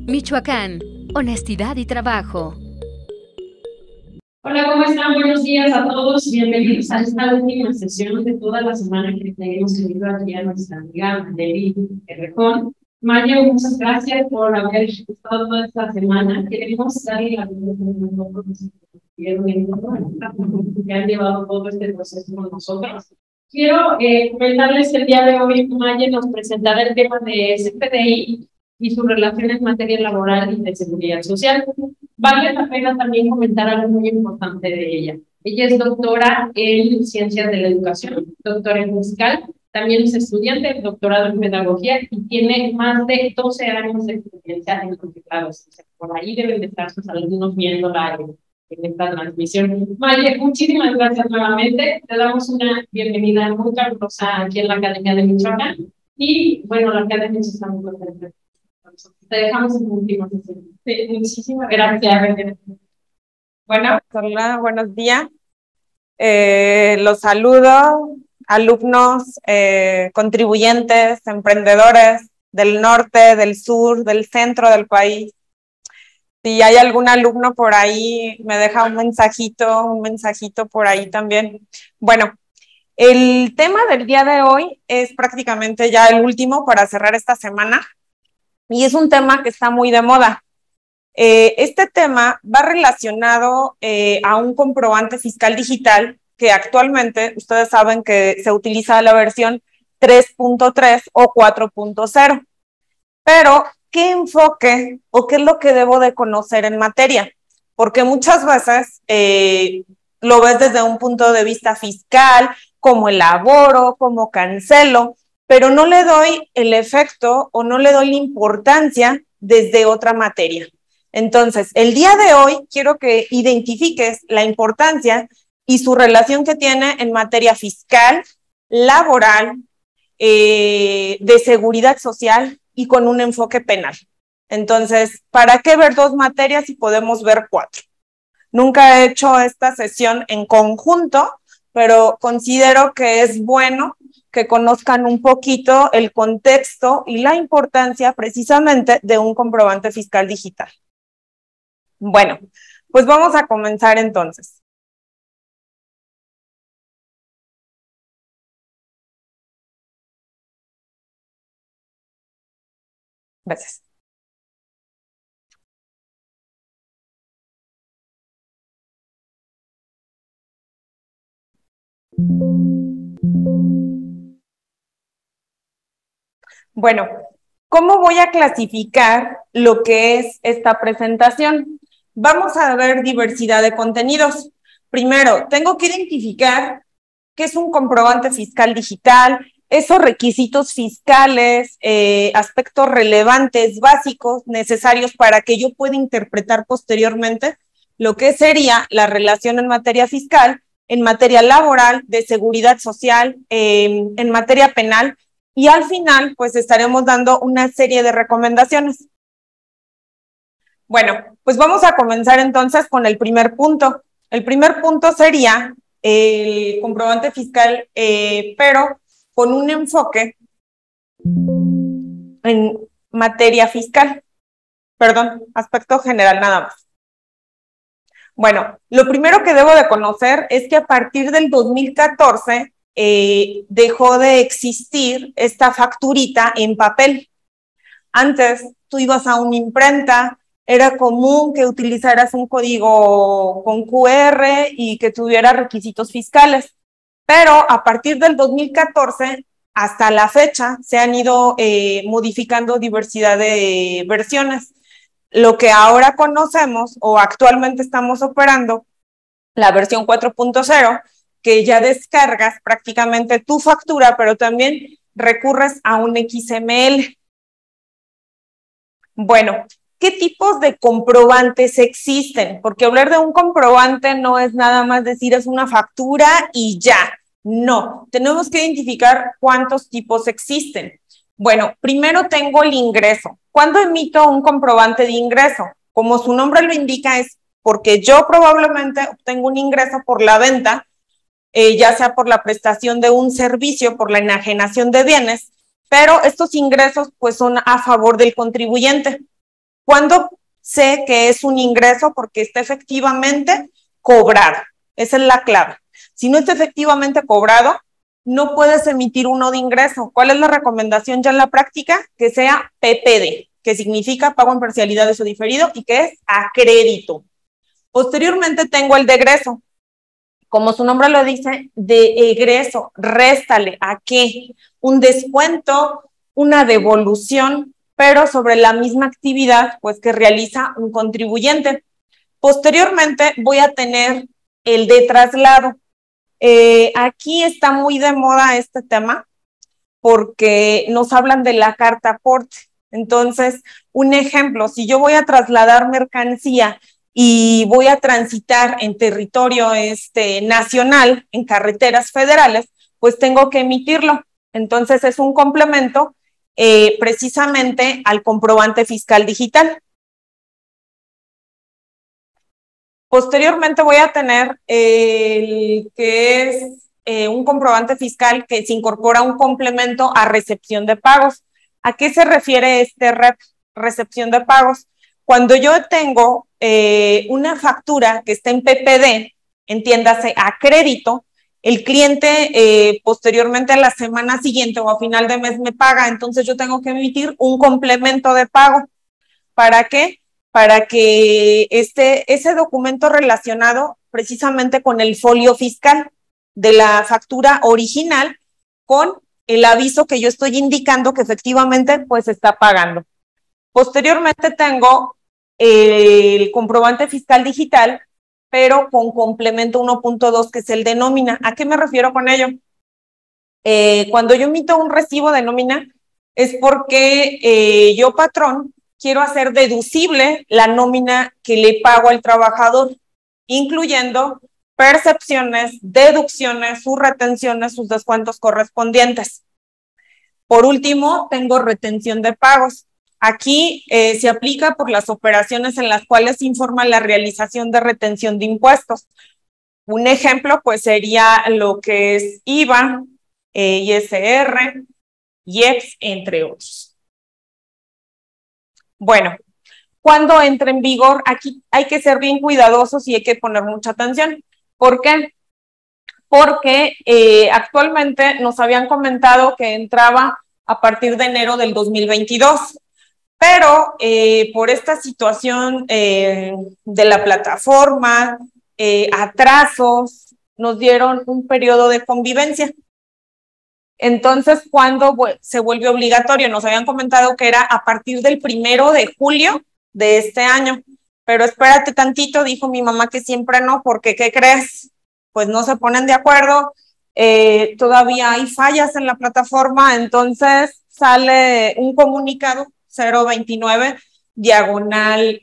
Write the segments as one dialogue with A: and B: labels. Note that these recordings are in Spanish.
A: Michoacán, honestidad y trabajo.
B: Hola, ¿cómo están? Buenos días a todos. Bienvenidos a esta última sesión de toda la semana que tenemos tenido aquí a nuestra amiga Maneli Herrejón. Maya, muchas gracias por haber estado toda esta semana. Queremos darle la bienvenida a todos los que han llevado todo este proceso con nosotros. Quiero comentarles que el día de hoy Maya nos presentará el tema de CFDI y su relación en materia laboral y de seguridad social. Vale la pena también comentar algo muy importante de ella. Ella es doctora en Ciencias de la Educación, doctora en Musical, también es estudiante de doctorado en Pedagogía y tiene más de 12 años de experiencia en los teclados. Por ahí deben de estar sus alumnos viéndola en esta transmisión. Maya, muchísimas gracias nuevamente. Te damos una bienvenida muy calurosa aquí en la Academia de Michoacán. Y bueno, la Academia está muy contenta. Te dejamos en última sesión. Sí, muchísimas gracias.
C: Bueno, hola, buenos días. Los saludo, alumnos, contribuyentes, emprendedores del norte, del sur, del centro del país. Si hay algún alumno por ahí, me deja un mensajito por ahí también. Bueno, el tema del día de hoy es prácticamente ya el último para cerrar esta semana y es un tema que está muy de moda. Este tema va relacionado a un comprobante fiscal digital que actualmente ustedes saben que se utiliza la versión 3.3 o 4.0. Pero, ¿qué enfoque o qué es lo que debo de conocer en materia? Porque muchas veces lo ves desde un punto de vista fiscal, cómo elaboro, cómo cancelo, pero no le doy el efecto o no le doy la importancia desde otra materia. Entonces, el día de hoy quiero que identifiques la importancia y su relación que tiene en materia fiscal, laboral, de seguridad social y con un enfoque penal. Entonces, ¿para qué ver dos materias si podemos ver cuatro? Nunca he hecho esta sesión en conjunto, pero considero que es bueno que conozcan un poquito el contexto y la importancia precisamente de un comprobante fiscal digital. Bueno, pues vamos a comenzar entonces. Gracias. Bueno, ¿cómo voy a clasificar lo que es esta presentación? Vamos a ver diversidad de contenidos. Primero, tengo que identificar qué es un comprobante fiscal digital, esos requisitos fiscales, aspectos relevantes, básicos, necesarios para que yo pueda interpretar posteriormente lo que sería la relación en materia fiscal, en materia laboral, de seguridad social, en materia penal, y al final, pues estaremos dando una serie de recomendaciones. Bueno, pues vamos a comenzar entonces con el primer punto. El primer punto sería el comprobante fiscal, pero con un enfoque en materia fiscal. Perdón, aspecto general nada más. Bueno, lo primero que debo de conocer es que a partir del 2014 dejó de existir esta facturita en papel. Antes tú ibas a una imprenta, era común que utilizaras un código con QR y que tuviera requisitos fiscales, pero a partir del 2014 hasta la fecha se han ido modificando diversidad de versiones. Lo que ahora conocemos o actualmente estamos operando, la versión 4.0, que ya descargas prácticamente tu factura, pero también recurres a un XML. Bueno, ¿qué tipos de comprobantes existen? Porque hablar de un comprobante no es nada más decir es una factura y ya. No, tenemos que identificar cuántos tipos existen. Bueno, primero tengo el ingreso. ¿Cuándo emito un comprobante de ingreso? Como su nombre lo indica, es porque yo probablemente obtengo un ingreso por la venta ya sea por la prestación de un servicio, por la enajenación de bienes, pero estos ingresos pues son a favor del contribuyente. ¿Cuándo sé que es un ingreso? Porque está efectivamente cobrado. Esa es la clave. Si no está efectivamente cobrado, no puedes emitir uno de ingreso. ¿Cuál es la recomendación ya en la práctica? Que sea PPD, que significa pago en parcialidades o diferido y que es a crédito. Posteriormente tengo el de egreso. Como su nombre lo dice, de egreso, réstale, ¿a qué? Un descuento, una devolución, pero sobre la misma actividad pues que realiza un contribuyente. Posteriormente voy a tener el de traslado. Aquí está muy de moda este tema porque nos hablan de la carta aporte. Entonces, un ejemplo, si yo voy a trasladar mercancía y voy a transitar en territorio nacional, en carreteras federales, pues tengo que emitirlo. Entonces, es un complemento precisamente al comprobante fiscal digital. Posteriormente voy a tener el que es un comprobante fiscal que se incorpora un complemento a recepción de pagos. ¿A qué se refiere recepción de pagos? Cuando yo tengo una factura que está en PPD, entiéndase a crédito, el cliente posteriormente a la semana siguiente o a final de mes me paga, entonces yo tengo que emitir un complemento de pago. ¿Para qué? Para que ese documento relacionado precisamente con el folio fiscal de la factura original con el aviso que yo estoy indicando que efectivamente pues está pagando. Posteriormente tengo el comprobante fiscal digital, pero con complemento 1.2 que es el de nómina. ¿A qué me refiero con ello? Cuando yo emito un recibo de nómina es porque yo, patrón, quiero hacer deducible la nómina que le pago al trabajador, incluyendo percepciones, deducciones, sus retenciones, sus descuentos correspondientes. Por último, tengo retención de pagos. Aquí se aplica por las operaciones en las cuales se informa la realización de retención de impuestos. Un ejemplo, pues, sería lo que es IVA, ISR, IEPS, entre otros. Bueno, cuando entra en vigor, aquí hay que ser bien cuidadosos y hay que poner mucha atención. ¿Por qué? Porque actualmente nos habían comentado que entraba a partir de enero del 2022, pero por esta situación de la plataforma, atrasos, nos dieron un periodo de convivencia. Entonces, ¿cuándo se vuelve obligatorio? Nos habían comentado que era a partir del 1 de julio de este año, pero espérate tantito, dijo mi mamá que siempre no, porque ¿qué crees? Pues no se ponen de acuerdo, todavía hay fallas en la plataforma, entonces sale un comunicado 029 diagonal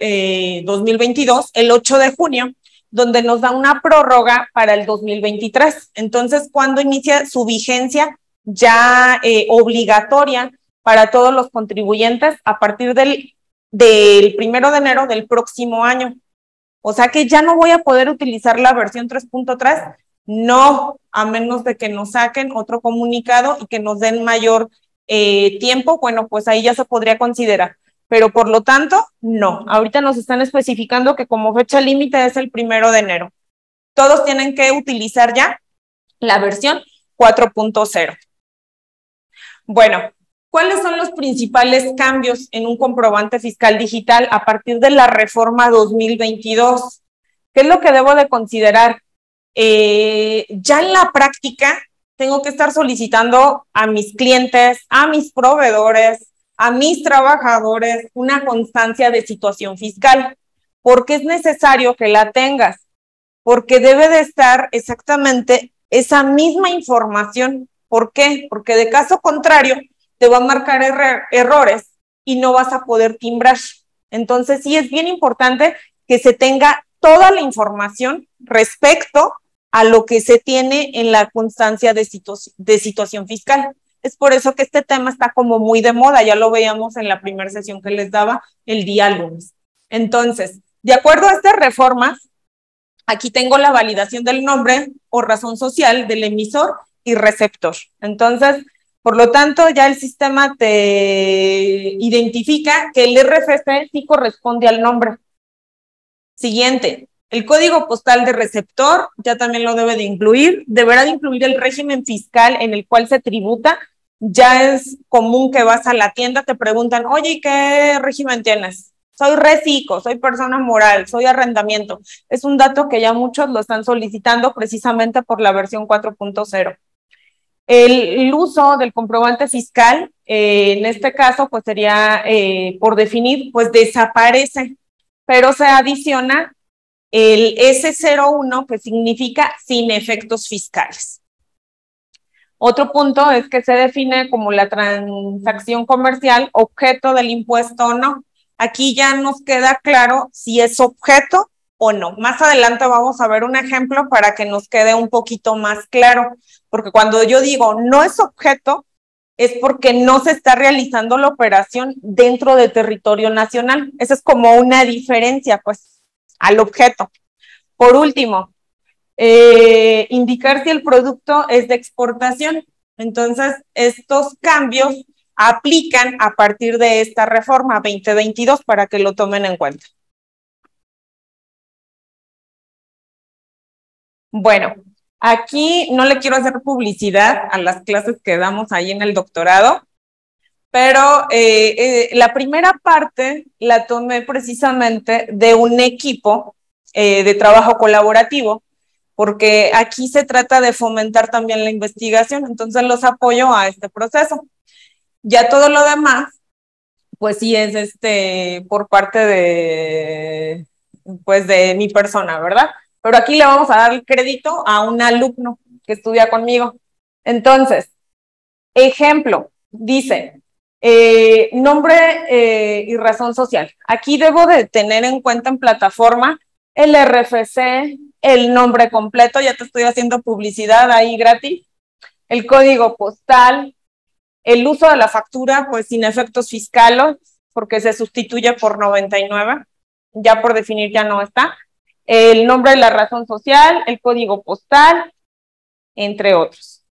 C: 2022, el 8 de junio, donde nos da una prórroga para el 2023. Entonces, ¿cuándo inicia su vigencia ya obligatoria para todos los contribuyentes? A partir del 1 de enero del próximo año. O sea que ya no voy a poder utilizar la versión 3.3, no, a menos de que nos saquen otro comunicado y que nos den mayor tiempo, bueno, pues ahí ya se podría considerar. Pero por lo tanto, no. Ahorita nos están especificando que como fecha límite es el 1 de enero. Todos tienen que utilizar ya la versión 4.0. Bueno, ¿cuáles son los principales cambios en un comprobante fiscal digital a partir de la reforma 2022? ¿Qué es lo que debo de considerar? Ya en la práctica tengo que estar solicitando a mis clientes, a mis proveedores, a mis trabajadores una constancia de situación fiscal. ¿Por qué es necesario que la tengas? Porque debe de estar exactamente esa misma información. ¿Por qué? Porque de caso contrario te va a marcar errores y no vas a poder timbrar. Entonces sí es bien importante que se tenga toda la información respecto a lo que se tiene en la constancia de situación fiscal. Es por eso que este tema está como muy de moda, ya lo veíamos en la primera sesión que les daba el día lunes. Entonces, de acuerdo a estas reformas, aquí tengo la validación del nombre o razón social del emisor y receptor. Entonces, por lo tanto, ya el sistema te identifica que el RFC sí corresponde al nombre. Siguiente, el código postal de receptor ya también lo debe de incluir. Deberá de incluir el régimen fiscal en el cual se tributa. Ya es común que vas a la tienda, te preguntan, oye, ¿y qué régimen tienes? Soy reciclo, soy persona moral, soy arrendamiento. Es un dato que ya muchos lo están solicitando precisamente por la versión 4.0. El uso del comprobante fiscal, en este caso, pues sería por definir, pues desaparece, pero se adiciona el S01, que significa sin efectos fiscales. Otro punto es que se define como la transacción comercial objeto del impuesto o no. Aquí ya nos queda claro si es objeto o no. Más adelante vamos a ver un ejemplo para que nos quede un poquito más claro, porque cuando yo digo no es objeto, es porque no se está realizando la operación dentro de territorio nacional. Esa es como una diferencia, pues, al objeto. Por último, indicar si el producto es de exportación. Entonces, estos cambios aplican a partir de esta reforma 2022 para que lo tomen en cuenta. Bueno, aquí no le quiero hacer publicidad a las clases que damos ahí en el doctorado, pero la primera parte la tomé precisamente de un equipo de trabajo colaborativo, porque aquí se trata de fomentar también la investigación, entonces los apoyo a este proceso. Ya todo lo demás, pues sí es por parte de, pues de mi persona, ¿verdad? Pero aquí le vamos a dar el crédito a un alumno que estudia conmigo. Entonces, ejemplo, dice, nombre y razón social. Aquí debo de tener en cuenta en plataforma el RFC, el nombre completo, ya te estoy haciendo publicidad ahí gratis, el código postal, el uso de la factura, pues sin efectos fiscales, porque se sustituye por 99, ya por definir ya no está, el nombre de la razón social, el código postal, entre otros.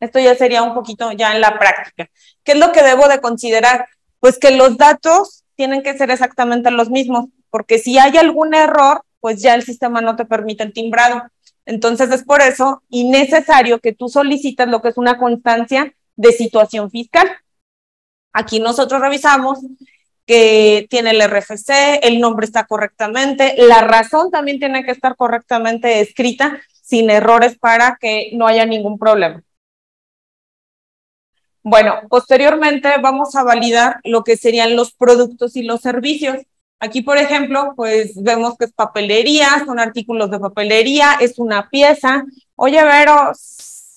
C: Esto ya sería un poquito ya en la práctica. ¿Qué es lo que debo de considerar? Pues que los datos tienen que ser exactamente los mismos, porque si hay algún error, pues ya el sistema no te permite el timbrado. Entonces es por eso innecesario que tú solicites lo que es una constancia de situación fiscal. Aquí nosotros revisamos que tiene el RFC, el nombre está correctamente, la razón también tiene que estar correctamente escrita, sin errores para que no haya ningún problema. Bueno, posteriormente vamos a validar lo que serían los productos y los servicios. Aquí, por ejemplo, pues vemos que es papelería, son artículos de papelería, es una pieza. Oye, Vero,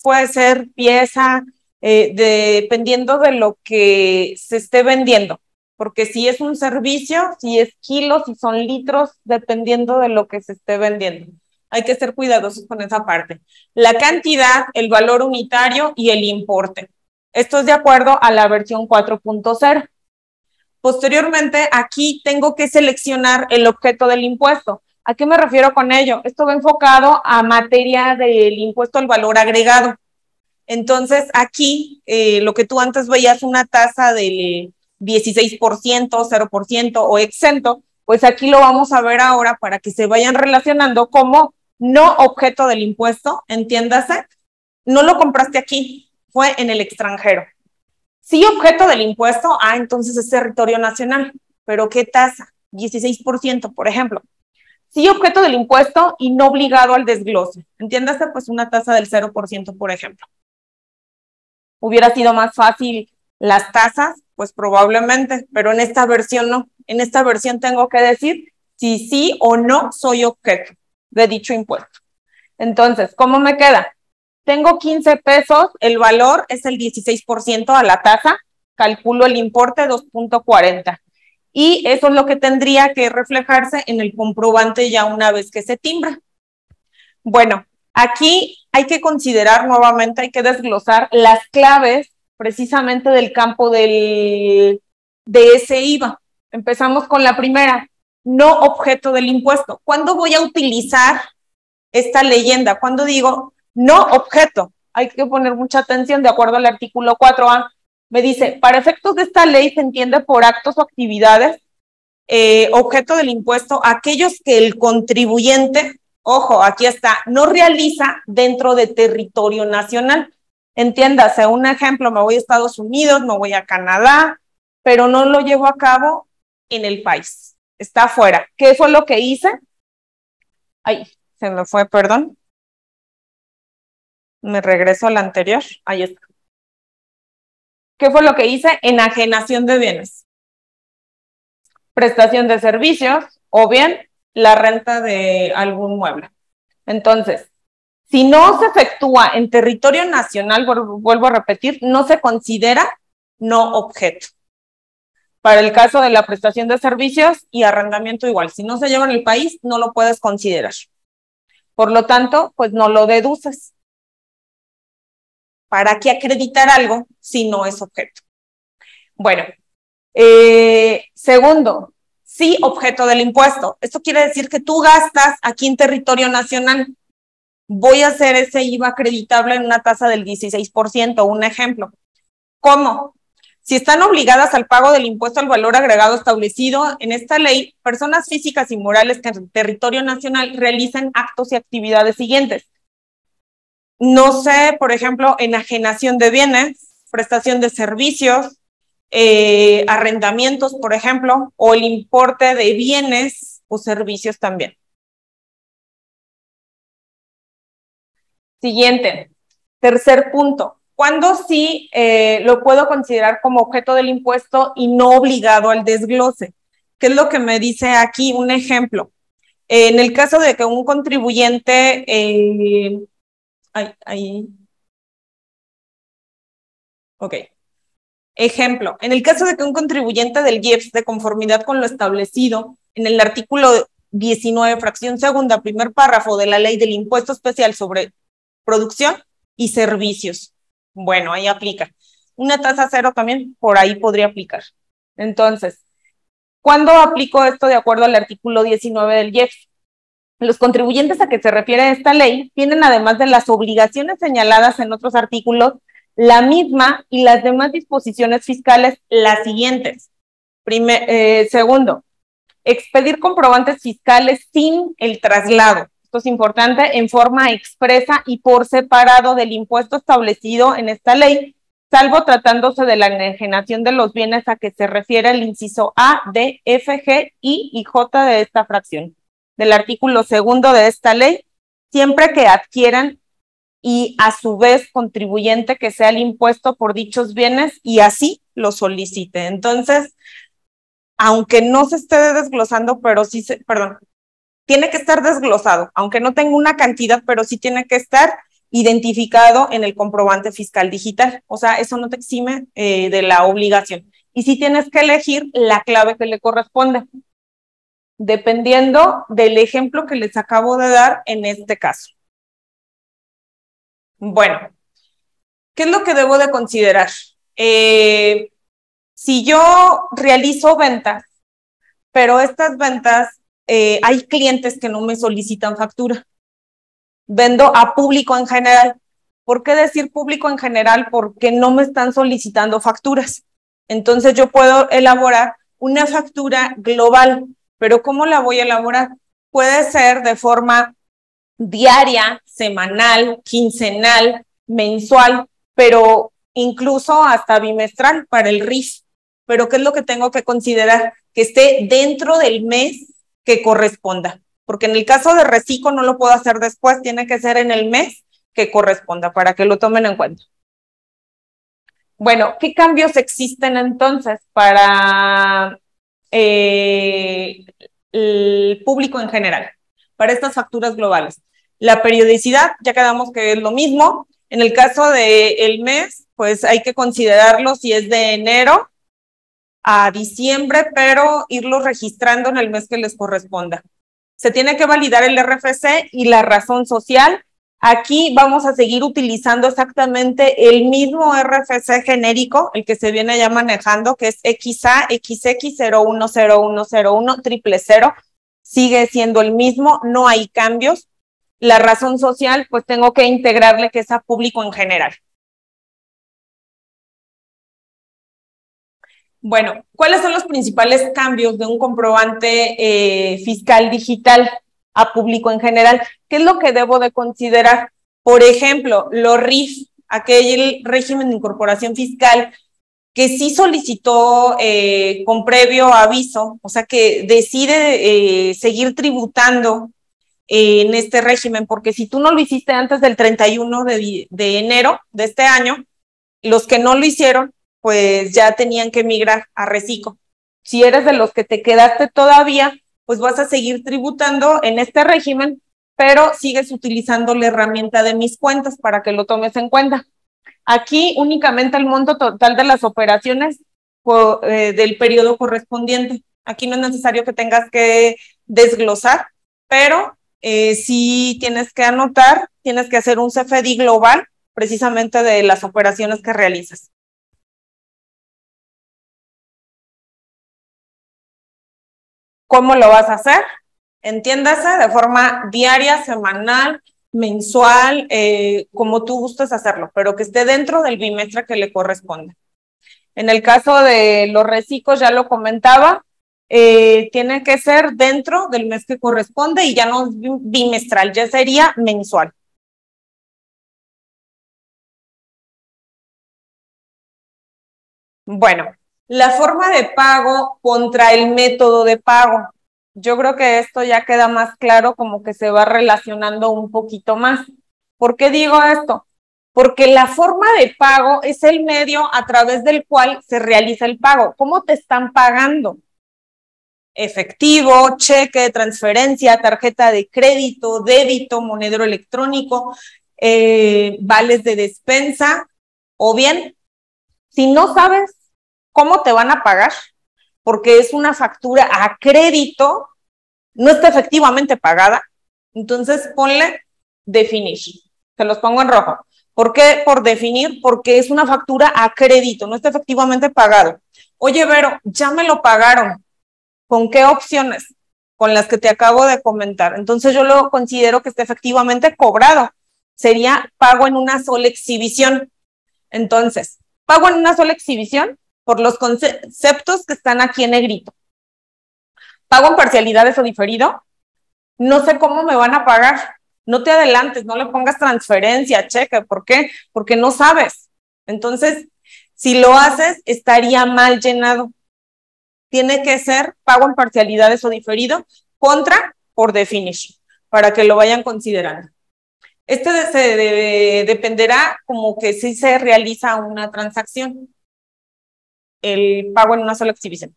C: puede ser pieza dependiendo de lo que se esté vendiendo, porque si es un servicio, si es kilos, si son litros, dependiendo de lo que se esté vendiendo. Hay que ser cuidadosos con esa parte. La cantidad, el valor unitario y el importe. Esto es de acuerdo a la versión 4.0. Posteriormente, aquí tengo que seleccionar el objeto del impuesto. ¿A qué me refiero con ello? Esto va enfocado a materia del impuesto al valor agregado. Entonces, aquí, lo que tú antes veías una tasa del 16%, 0% o exento, pues aquí lo vamos a ver ahora para que se vayan relacionando como no objeto del impuesto, entiéndase, no lo compraste aquí, fue en el extranjero. Sí, objeto del impuesto, entonces es territorio nacional, pero ¿qué tasa? 16%, por ejemplo. Sí, objeto del impuesto y no obligado al desglose. Entiéndase, pues una tasa del 0%, por ejemplo. ¿Hubiera sido más fácil las tasas? Pues probablemente, pero en esta versión no. En esta versión tengo que decir si sí o no soy objeto de dicho impuesto. Entonces, ¿cómo me queda? Tengo 15 pesos, el valor es el 16% a la tasa, calculo el importe 2.40. Y eso es lo que tendría que reflejarse en el comprobante ya una vez que se timbra. Bueno, aquí hay que considerar nuevamente, hay que desglosar las claves precisamente del campo de ese IVA. Empezamos con la primera, no objeto del impuesto. ¿Cuándo voy a utilizar esta leyenda. Cuando digo no objeto, hay que poner mucha atención, de acuerdo al artículo 4A, me dice, para efectos de esta ley se entiende por actos o actividades objeto del impuesto aquellos que el contribuyente, ojo, aquí está, no realiza dentro de territorio nacional. Entiéndase, un ejemplo, me voy a Estados Unidos, me voy a Canadá, pero no lo llevo a cabo en el país, está afuera. ¿Qué fue lo que hice? Ay, se me fue, perdón. Me regreso a la anterior, ahí está. ¿Qué fue lo que hice? Enajenación de bienes, prestación de servicios o bien la renta de algún mueble. Entonces, si no se efectúa en territorio nacional, vuelvo a repetir, no se considera no objeto. Para el caso de la prestación de servicios y arrendamiento igual, si no se lleva en el país, no lo puedes considerar. Por lo tanto, pues no lo deduces. ¿Para qué acreditar algo si no es objeto? Bueno, segundo, sí objeto del impuesto. Esto quiere decir que tú gastas aquí en territorio nacional. Voy a hacer ese IVA acreditable en una tasa del 16%, un ejemplo. ¿Cómo? Si están obligadas al pago del impuesto al valor agregado establecido en esta ley, personas físicas y morales que en territorio nacional realicen actos y actividades siguientes. No sé, por ejemplo, enajenación de bienes, prestación de servicios, arrendamientos, por ejemplo, o el importe de bienes o servicios también. Siguiente, tercer punto. ¿Cuándo sí lo puedo considerar como objeto del impuesto y no obligado al desglose? ¿Qué es lo que me dice aquí? Un ejemplo. En el caso de que un contribuyente... Ok. Ejemplo, en el caso de que un contribuyente del IEPS, de conformidad con lo establecido en el artículo 19, fracción segunda, primer párrafo de la ley del impuesto especial sobre producción y servicios. Bueno, ahí aplica. Una tasa cero también por ahí podría aplicar. Entonces, ¿cuándo aplico esto de acuerdo al artículo 19 del IEPS? Los contribuyentes a que se refiere esta ley tienen, además de las obligaciones señaladas en otros artículos, la misma y las demás disposiciones fiscales las siguientes. Segundo, expedir comprobantes fiscales sin el traslado. Esto es importante, en forma expresa y por separado del impuesto establecido en esta ley, salvo tratándose de la enajenación de los bienes a que se refiere el inciso A, D, F, G, I y J de esta fracción del artículo segundo de esta ley, siempre que adquieran y a su vez contribuyente que sea el impuesto por dichos bienes y así lo solicite. Entonces, aunque no se esté desglosando, pero sí tiene que estar desglosado, aunque no tenga una cantidad, pero sí tiene que estar identificado en el comprobante fiscal digital. O sea, eso no te exime de la obligación. Y sí tienes que elegir la clave que le corresponde, dependiendo del ejemplo que les acabo de dar en este caso. Bueno, ¿qué es lo que debo de considerar? Si yo realizo ventas, pero estas ventas, hay clientes que no me solicitan factura. Vendo a público en general. ¿Por qué decir público en general? Porque no me están solicitando facturas. Entonces yo puedo elaborar una factura global, pero ¿cómo la voy a elaborar? Puede ser de forma diaria, semanal, quincenal, mensual, pero incluso hasta bimestral para el RIF. Pero ¿qué es lo que tengo que considerar? Que esté dentro del mes que corresponda, porque en el caso de reciclo no lo puedo hacer después, tiene que ser en el mes que corresponda para que lo tomen en cuenta. Bueno, ¿qué cambios existen entonces para el público en general, para estas facturas globales? La periodicidad, ya quedamos que es lo mismo. En el caso del mes, pues hay que considerarlo si es de enero a diciembre, pero irlo registrando en el mes que les corresponda. Se tiene que validar el RFC y la razón social. Aquí vamos a seguir utilizando exactamente el mismo RFC genérico, el que se viene ya manejando, que es XA, XX, 010101, 000, sigue siendo el mismo, no hay cambios. La razón social, pues tengo que integrarle que es a público en general. Bueno, ¿cuáles son los principales cambios de un comprobante fiscal digital a público en general? ¿Qué es lo que debo de considerar? Por ejemplo, los RIF, aquel régimen de incorporación fiscal que sí solicitó con previo aviso, o sea que decide seguir tributando en este régimen, porque si tú no lo hiciste antes del 31 de enero de este año, los que no lo hicieron, pues ya tenían que migrar a Reciclo. Si eres de los que te quedaste todavía, pues vas a seguir tributando en este régimen, pero sigues utilizando la herramienta de mis cuentas para que lo tomes en cuenta. Aquí únicamente el monto total de las operaciones del periodo correspondiente. Aquí no es necesario que tengas que desglosar, pero sí tienes que anotar, tienes que hacer un CFDI global precisamente de las operaciones que realizas. ¿Cómo lo vas a hacer? Entiéndase, de forma diaria, semanal, mensual, como tú gustes hacerlo, pero que esté dentro del bimestre que le corresponde. En el caso de los reciclos, ya lo comentaba, tiene que ser dentro del mes que corresponde y ya no es bimestral, ya sería mensual. Bueno, la forma de pago contra el método de pago. Yo creo que esto ya queda más claro, como que se va relacionando un poquito más. ¿Por qué digo esto? Porque la forma de pago es el medio a través del cual se realiza el pago. ¿Cómo te están pagando? Efectivo, cheque, transferencia, tarjeta de crédito, débito, monedero electrónico, vales de despensa, o bien, si no sabes cómo te van a pagar, porque es una factura a crédito, no está efectivamente pagada, entonces ponle definir, se los pongo en rojo. ¿Por qué por definir? Porque es una factura a crédito, no está efectivamente pagado. Oye, Vero, ya me lo pagaron. ¿Con qué opciones? Con las que te acabo de comentar. Entonces yo lo considero que está efectivamente cobrado. Sería pago en una sola exhibición. Entonces, pago en una sola exhibición por los conceptos que están aquí en negrito. Pago en parcialidades o diferido. No sé cómo me van a pagar. No te adelantes, no le pongas transferencia, cheque. ¿Por qué? Porque no sabes. Entonces, si lo haces, estaría mal llenado. Tiene que ser pago en parcialidades o diferido contra por definir, para que lo vayan considerando. Dependerá como que si se realiza una transacción, el pago en una sola exhibición.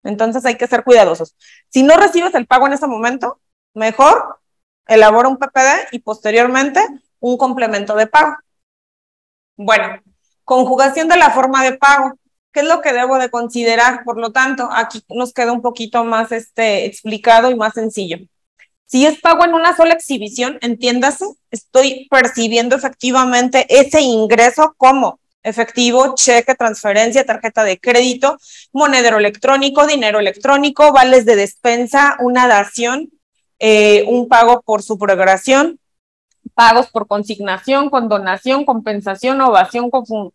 C: Entonces hay que ser cuidadosos. Si no recibes el pago en ese momento, mejor elabora un PPD y posteriormente un complemento de pago. Bueno, conjugación de la forma de pago. ¿Qué es lo que debo de considerar? Por lo tanto, aquí nos queda un poquito más explicado y más sencillo. Si es pago en una sola exhibición, entiéndase, estoy percibiendo efectivamente ese ingreso como efectivo, cheque, transferencia, tarjeta de crédito, monedero electrónico, dinero electrónico, vales de despensa, una dación, un pago por subrogación, pagos por consignación, condonación, compensación, ovación,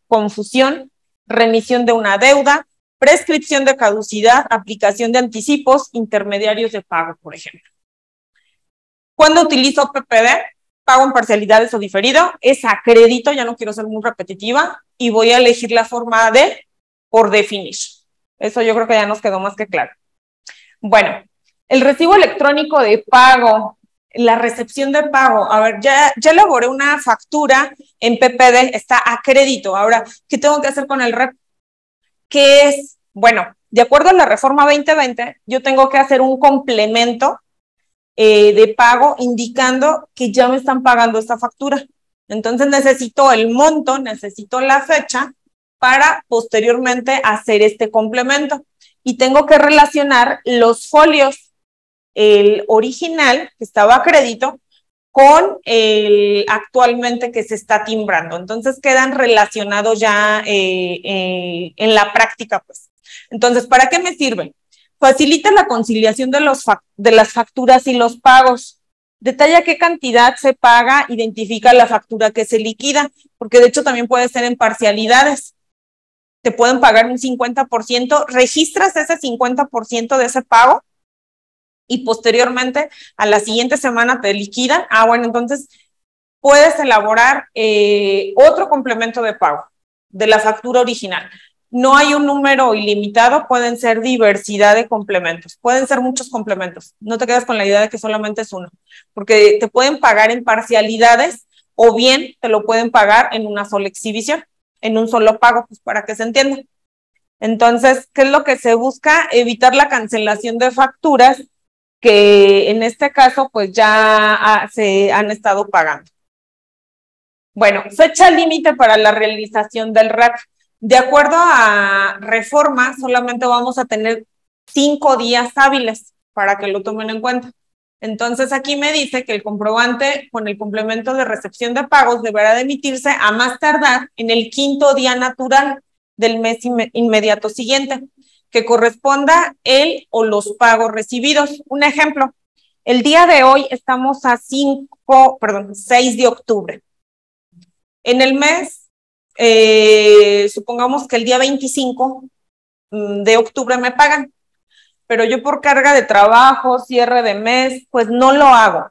C: confusión, remisión de una deuda, prescripción de caducidad, aplicación de anticipos, intermediarios de pago, por ejemplo. Cuando utilizo PPD, pago en parcialidades o diferido, es a crédito, ya no quiero ser muy repetitiva, y voy a elegir la forma de por definir. Eso yo creo que ya nos quedó más que claro. Bueno, el recibo electrónico de pago, la recepción de pago. A ver, ya elaboré una factura en PPD, está a crédito. Ahora, ¿qué tengo que hacer con el REP? ¿Qué es? Bueno, de acuerdo a la reforma 2020, yo tengo que hacer un complemento de pago indicando que ya me están pagando esta factura. Entonces necesito el monto, necesito la fecha para posteriormente hacer este complemento. Y tengo que relacionar los folios, el original que estaba a crédito con el actualmente que se está timbrando. Entonces quedan relacionados ya en la práctica, pues. Entonces, ¿para qué me sirve? Facilita la conciliación de las facturas y los pagos. Detalla qué cantidad se paga, identifica la factura que se liquida, porque de hecho también puede ser en parcialidades. Te pueden pagar un 50%, registras ese 50% de ese pago y posteriormente a la siguiente semana te liquidan. Bueno, entonces puedes elaborar otro complemento de pago de la factura original. No hay un número ilimitado, pueden ser diversidad de complementos, pueden ser muchos complementos. No te quedas con la idea de que solamente es uno, porque te pueden pagar en parcialidades o bien te lo pueden pagar en una sola exhibición, en un solo pago, pues para que se entienda. Entonces, ¿qué es lo que se busca? Evitar la cancelación de facturas que en este caso pues ya se han estado pagando. Bueno, fecha límite para la realización del RAC. De acuerdo a reforma, solamente vamos a tener 5 días hábiles para que lo tomen en cuenta. Entonces aquí me dice que el comprobante con el complemento de recepción de pagos deberá de emitirse a más tardar en el 5º día natural del mes inmediato siguiente, que corresponda el o los pagos recibidos. Un ejemplo, el día de hoy estamos a 6 de octubre. En el mes, supongamos que el día 25 de octubre me pagan, pero yo por carga de trabajo, cierre de mes, pues no lo hago.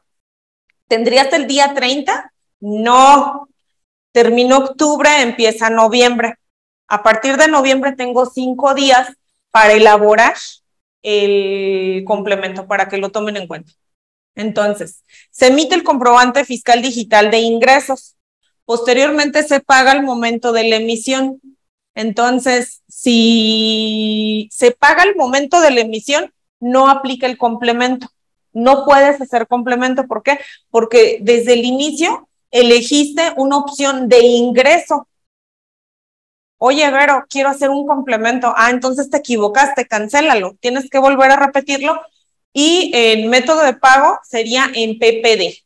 C: ¿Tendría hasta el día 30? No. Termino octubre, empieza noviembre. A partir de noviembre tengo 5 días para elaborar el complemento, para que lo tomen en cuenta. Entonces, se emite el comprobante fiscal digital de ingresos. Posteriormente se paga al momento de la emisión. Entonces, si se paga al momento de la emisión, no aplica el complemento. No puedes hacer complemento. ¿Por qué? Porque desde el inicio elegiste una opción de ingreso. Oye, Vero, quiero hacer un complemento. Entonces te equivocaste, cancélalo. Tienes que volver a repetirlo. Y el método de pago sería en PPD.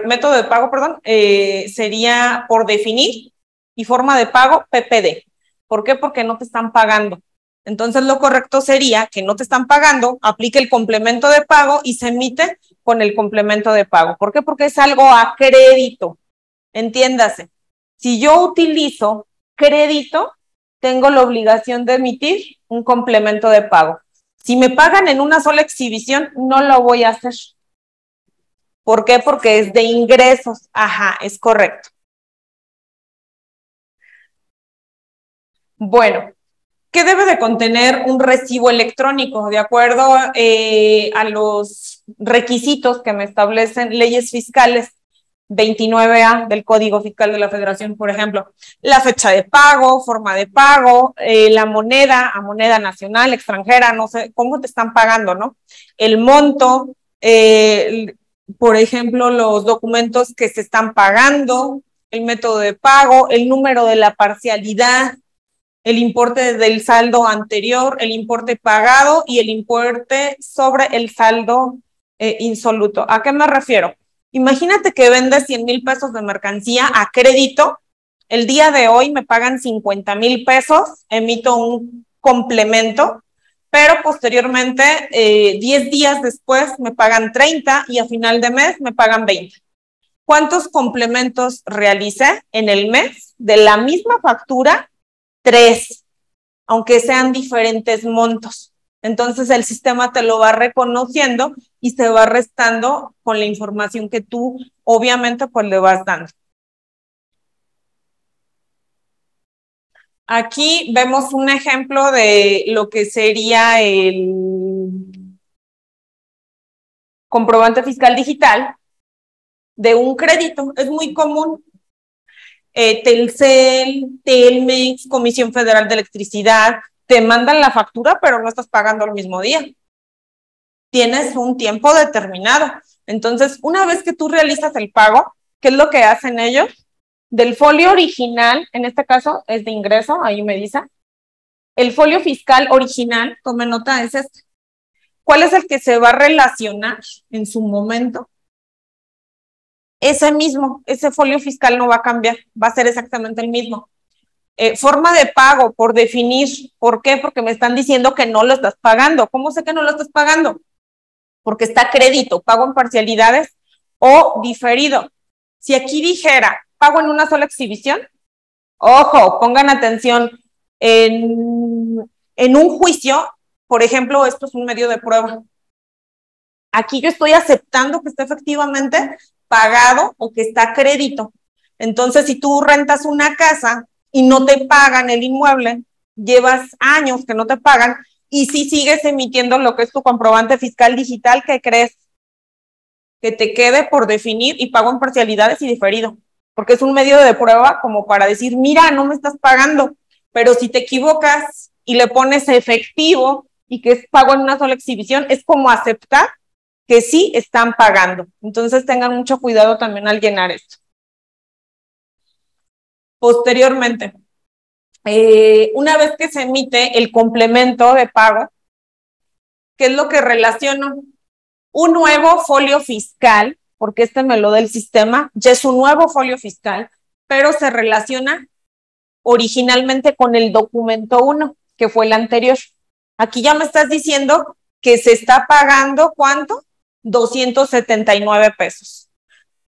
C: Método de pago, perdón, sería por definir y forma de pago PPD. ¿Por qué? Porque no te están pagando. Entonces lo correcto sería que no te están pagando, aplique el complemento de pago y se emite con el complemento de pago. ¿Por qué? Porque es algo a crédito. Entiéndase. Si yo utilizo crédito, tengo la obligación de emitir un complemento de pago. Si me pagan en una sola exhibición, no lo voy a hacer. ¿Por qué? Porque es de ingresos. Es correcto. Bueno, ¿qué debe de contener un recibo electrónico? De acuerdo a los requisitos que me establecen leyes fiscales 29A del Código Fiscal de la Federación, por ejemplo, la fecha de pago, forma de pago, la moneda, a moneda nacional, extranjera, no sé, cómo te están pagando, ¿no? El monto, por ejemplo, los documentos que se están pagando, el método de pago, el número de la parcialidad, el importe del saldo anterior, el importe pagado y el importe sobre el saldo insoluto. ¿A qué me refiero? Imagínate que vendes 100,000 pesos de mercancía a crédito. El día de hoy me pagan 50,000 pesos, emito un complemento, pero posteriormente, 10 días después, me pagan 30 y a final de mes me pagan 20. ¿Cuántos complementos realicé en el mes? De la misma factura, 3, aunque sean diferentes montos. Entonces el sistema te lo va reconociendo y se va restando con la información que tú obviamente pues le vas dando. Aquí vemos un ejemplo de lo que sería el comprobante fiscal digital de un crédito. Es muy común. Telcel, Telmex, Comisión Federal de Electricidad, te mandan la factura, pero no estás pagando el mismo día. Tienes un tiempo determinado. Entonces, una vez que tú realizas el pago, ¿qué es lo que hacen ellos? Del folio original, en este caso es de ingreso, ahí me dice. El folio fiscal original, tome nota, es este. ¿Cuál es el que se va a relacionar en su momento? Ese mismo, ese folio fiscal no va a cambiar, va a ser exactamente el mismo. Forma de pago, por definir. ¿Por qué? Porque me están diciendo que no lo estás pagando. ¿Cómo sé que no lo estás pagando? porque está a crédito, pago en parcialidades o diferido. Si aquí dijera, pago en una sola exhibición, ojo, pongan atención, en un juicio, por ejemplo, esto es un medio de prueba. Aquí yo estoy aceptando que está efectivamente pagado o que está a crédito. Entonces, si tú rentas una casa y no te pagan el inmueble, llevas años que no te pagan, y si sigues emitiendo lo que es tu comprobante fiscal digital, ¿qué crees? Que te quede por definir y pago en parcialidades y diferido, porque es un medio de prueba como para decir, mira, no me estás pagando, pero si te equivocas y le pones efectivo y que es pago en una sola exhibición, es como aceptar que sí están pagando. Entonces tengan mucho cuidado también al llenar esto. Posteriormente, una vez que se emite el complemento de pago, ¿qué es lo que relaciono? Un nuevo folio fiscal, porque este me lo da el sistema, ya es un nuevo folio fiscal, pero se relaciona originalmente con el documento 1, que fue el anterior. Aquí ya me estás diciendo que se está pagando, ¿cuánto? 279 pesos.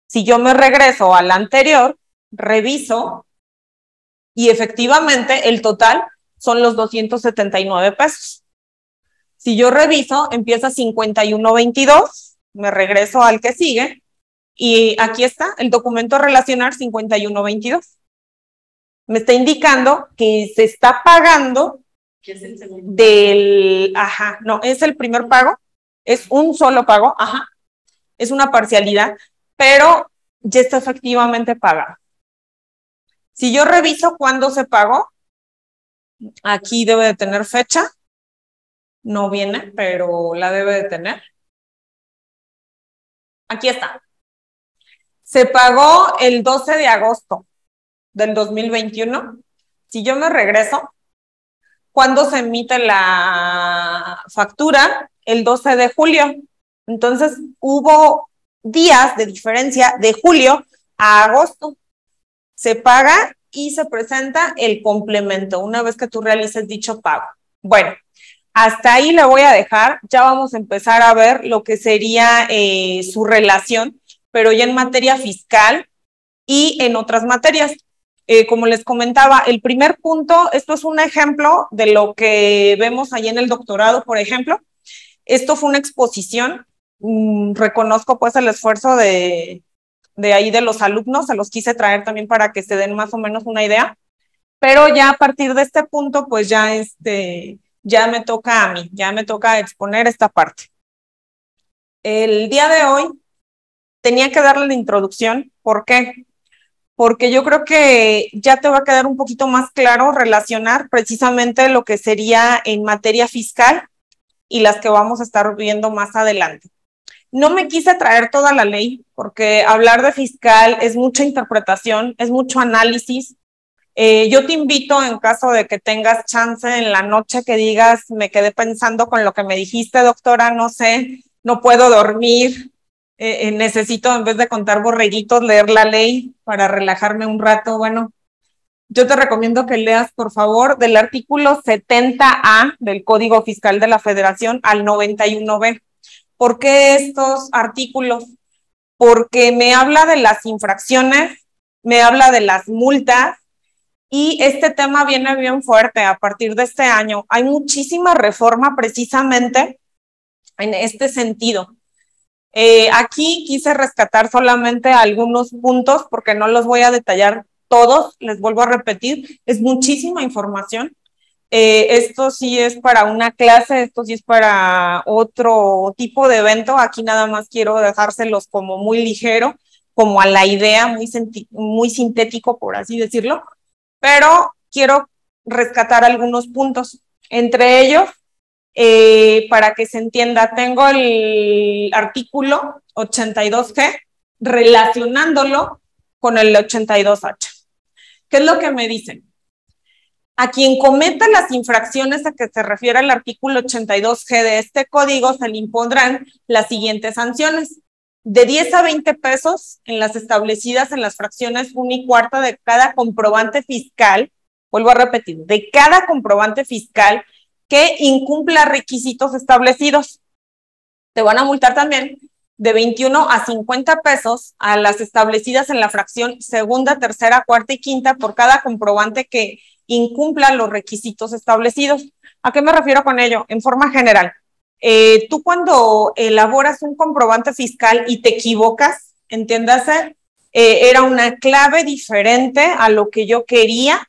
C: Si yo me regreso al anterior, reviso y efectivamente el total son los 279 pesos. Si yo reviso, empieza 51.22, me regreso al que sigue y aquí está el documento relacionar 51.22. Me está indicando que se está pagando del, ajá, no, es el primer pago, es un solo pago, ajá, es una parcialidad, pero ya está efectivamente pagado. Si yo reviso cuándo se pagó, aquí debe de tener fecha, no viene, pero la debe de tener. Aquí está. Se pagó el 12 de agosto del 2021. Si yo me regreso, ¿cuándo se emite la factura? El 12 de julio. Entonces, hubo días de diferencia de julio a agosto. Se paga y se presenta el complemento una vez que tú realices dicho pago. Bueno, hasta ahí le voy a dejar. Ya vamos a empezar a ver lo que sería su relación, pero ya en materia fiscal y en otras materias. Como les comentaba, el primer punto, esto es un ejemplo de lo que vemos ahí en el doctorado, por ejemplo. Esto fue una exposición. Reconozco pues el esfuerzo de ahí de los alumnos, se los quise traer también para que se den más o menos una idea, pero ya a partir de este punto, pues ya me toca a mí, ya me toca exponer esta parte. El día de hoy tenía que darle la introducción. ¿Por qué? Porque yo creo que ya te va a quedar un poquito más claro relacionar precisamente lo que sería en materia fiscal y las que vamos a estar viendo más adelante. No me quise traer toda la ley porque hablar de fiscal es mucha interpretación, es mucho análisis. Yo te invito, en caso de que tengas chance en la noche, que digas, me quedé pensando con lo que me dijiste, doctora, no sé, no puedo dormir, necesito, en vez de contar borreguitos, leer la ley para relajarme un rato. Bueno, yo te recomiendo que leas, por favor, del artículo 70A del Código Fiscal de la Federación al 91B. ¿Por qué estos artículos? Porque me habla de las infracciones, me habla de las multas, y este tema viene bien fuerte a partir de este año. Hay muchísima reforma precisamente en este sentido. Aquí quise rescatar solamente algunos puntos porque no los voy a detallar todos, les vuelvo a repetir, es muchísima información. Esto sí es para una clase, esto sí es para otro tipo de evento. Aquí nada más quiero dejárselos como muy ligero, como a la idea, muy sintético, por así decirlo, pero quiero rescatar algunos puntos. Entre ellos, para que se entienda, tengo el artículo 82G relacionándolo con el 82H. ¿Qué es lo que me dicen? A quien cometa las infracciones a que se refiere el artículo 82G de este código se le impondrán las siguientes sanciones: de 10 a 20 pesos en las establecidas en las fracciones 1 y cuarta de cada comprobante fiscal, vuelvo a repetir, de cada comprobante fiscal que incumpla requisitos establecidos. te van a multar también de 21 a 50 pesos a las establecidas en la fracción segunda, tercera, cuarta y quinta por cada comprobante que incumpla los requisitos establecidos. ¿A qué me refiero con ello? En forma general, tú cuando elaboras un comprobante fiscal y te equivocas, entiéndase, era una clave diferente a lo que yo quería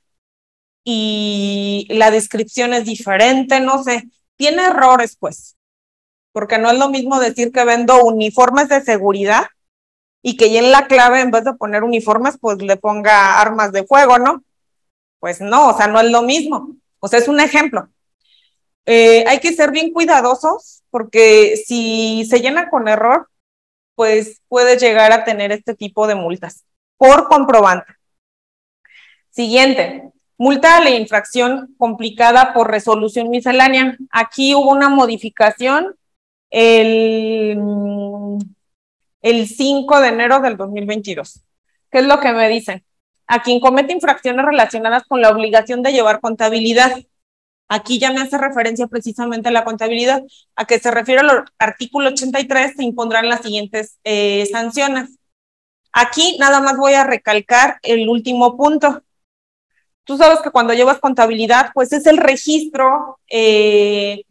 C: y la descripción es diferente, no sé, tiene errores pues, porque no es lo mismo decir que vendo uniformes de seguridad y que ya en la clave en vez de poner uniformes pues le ponga armas de fuego, ¿no? Pues no, o sea, no es lo mismo, o sea, es un ejemplo. Hay que ser bien cuidadosos porque si se llena con error, pues puede llegar a tener este tipo de multas por comprobante. Siguiente, multa a la infracción complicada por resolución miscelánea. Aquí hubo una modificación el 5 de enero del 2022. ¿Qué es lo que me dicen? A quien comete infracciones relacionadas con la obligación de llevar contabilidad. Aquí ya me hace referencia precisamente a la contabilidad, a que se refiere al artículo 83, se impondrán las siguientes sanciones. Aquí nada más voy a recalcar el último punto. Tú sabes que cuando llevas contabilidad, pues es el registro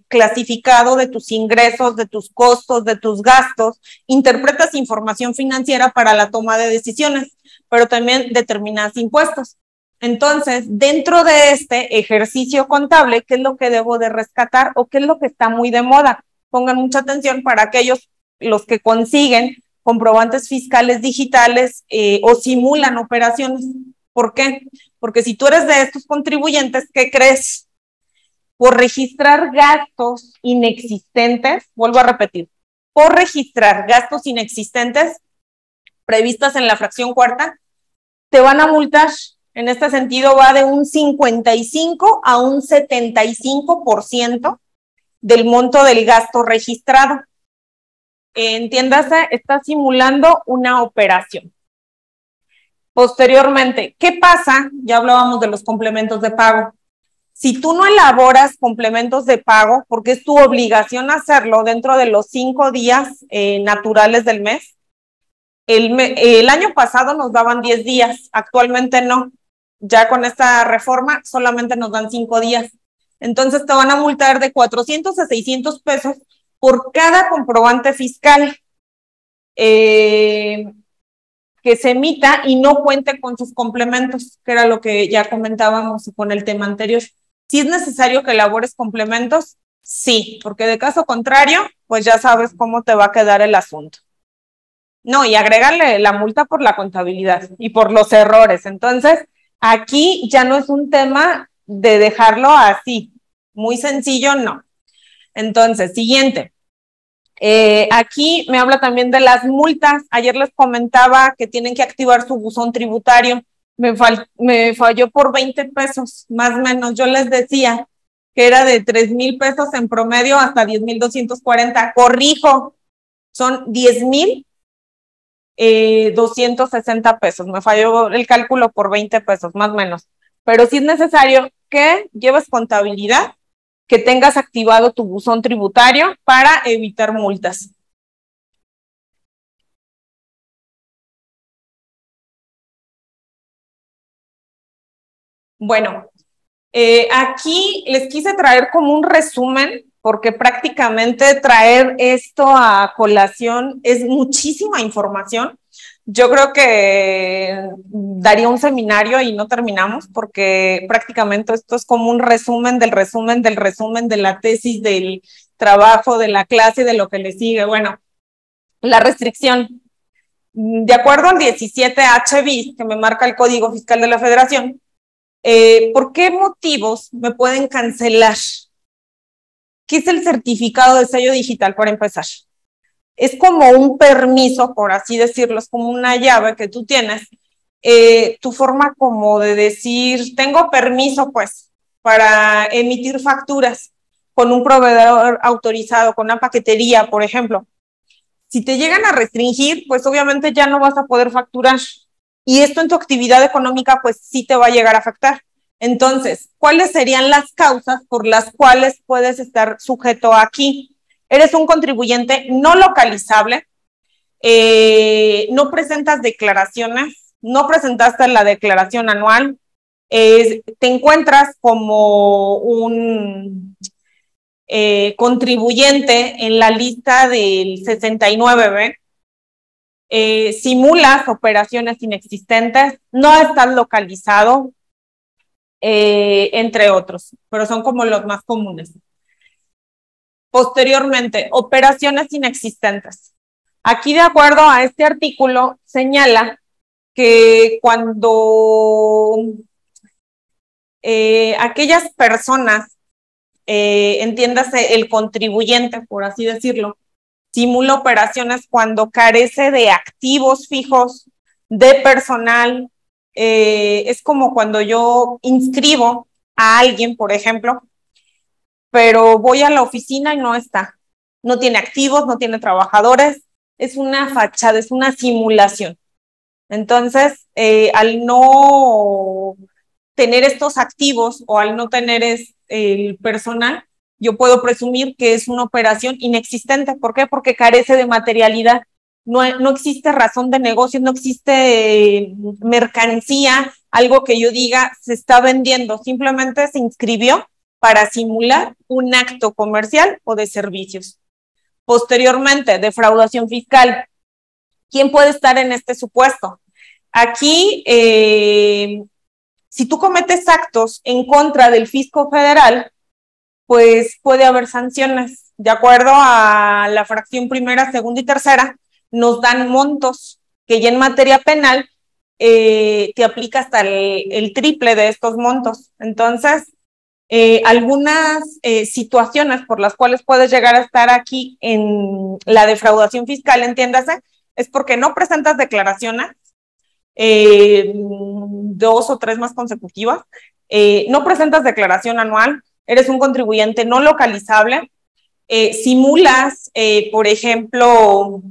C: clasificado de tus ingresos, de tus costos, de tus gastos, interpretas información financiera para la toma de decisiones, pero también determinas impuestos. Entonces, dentro de este ejercicio contable, ¿qué es lo que debo de rescatar o qué es lo que está muy de moda? Pongan mucha atención para aquellos, los que consiguen comprobantes fiscales digitales o simulan operaciones. ¿Por qué? Porque si tú eres de estos contribuyentes, ¿qué crees? Por registrar gastos inexistentes, vuelvo a repetir, por registrar gastos inexistentes previstas en la fracción cuarta, te van a multar. En este sentido va de un 55 a un 75% del monto del gasto registrado. Entiéndase, está simulando una operación. Posteriormente, ¿qué pasa? Ya hablábamos de los complementos de pago. Si tú no elaboras complementos de pago, porque es tu obligación hacerlo dentro de los 5 días naturales del mes, el año pasado nos daban 10 días, actualmente no. Ya con esta reforma solamente nos dan 5 días. Entonces te van a multar de 400 a 600 pesos por cada comprobante fiscal que se emita y no cuente con sus complementos, que era lo que ya comentábamos con el tema anterior. Si es necesario que elabores complementos, sí, porque de caso contrario, pues ya sabes cómo te va a quedar el asunto. No, y agrégale la multa por la contabilidad y por los errores. Entonces, aquí ya no es un tema de dejarlo así, muy sencillo, no. Entonces, siguiente. Aquí me habla también de las multas. Ayer les comentaba que tienen que activar su buzón tributario. Me falló por 20 pesos, más o menos. Yo les decía que era de 3,000 pesos en promedio hasta 10,240. Corrijo, son 10,260 pesos. Me falló el cálculo por 20 pesos, más o menos. Pero sí es necesario que lleves contabilidad, que tengas activado tu buzón tributario para evitar multas. Bueno, aquí les quise traer como un resumen, porque prácticamente traer esto a colación es muchísima información. Yo creo que daría un seminario y no terminamos, porque prácticamente esto es como un resumen del resumen del resumen de la tesis, del trabajo, de la clase, de lo que le sigue. Bueno, la restricción. De acuerdo al 17H bis, que me marca el Código Fiscal de la Federación, ¿por qué motivos me pueden cancelar? ¿Qué es el certificado de sello digital para empezar? Es como un permiso, por así decirlo, es como una llave que tú tienes, tu forma como de decir, tengo permiso pues para emitir facturas con un proveedor autorizado, con una paquetería, por ejemplo. Si te llegan a restringir, pues obviamente ya no vas a poder facturar. Y esto en tu actividad económica, pues sí te va a llegar a afectar. Entonces, ¿cuáles serían las causas por las cuales puedes estar sujeto aquí? Eres un contribuyente no localizable, no presentas declaraciones, no presentaste la declaración anual, te encuentras como un contribuyente en la lista del 69B, simulas operaciones inexistentes, no estás localizado, entre otros, pero son como los más comunes. Posteriormente, operaciones inexistentes. Aquí, de acuerdo a este artículo, señala que cuando aquellas personas, entiéndase el contribuyente, por así decirlo, simula operaciones cuando carece de activos fijos, de personal, es como cuando yo inscribo a alguien, por ejemplo, pero voy a la oficina y no está, no tiene activos, no tiene trabajadores, es una fachada, es una simulación. Entonces, al no tener estos activos o al no tener el personal, yo puedo presumir que es una operación inexistente. ¿Por qué? Porque carece de materialidad. No existe razón de negocio, no existe mercancía, algo que yo diga se está vendiendo. Simplemente se inscribió para simular un acto comercial o de servicios. Posteriormente, defraudación fiscal. ¿Quién puede estar en este supuesto? Aquí, si tú cometes actos en contra del fisco federal, pues puede haber sanciones. De acuerdo a la fracción primera, segunda y tercera, nos dan montos que ya en materia penal te aplica hasta el triple de estos montos. Entonces, algunas situaciones por las cuales puedes llegar a estar aquí en la defraudación fiscal, entiéndase, es porque no presentas declaraciones, 2 o 3 más consecutivas, no presentas declaración anual, eres un contribuyente no localizable, simulas, por ejemplo,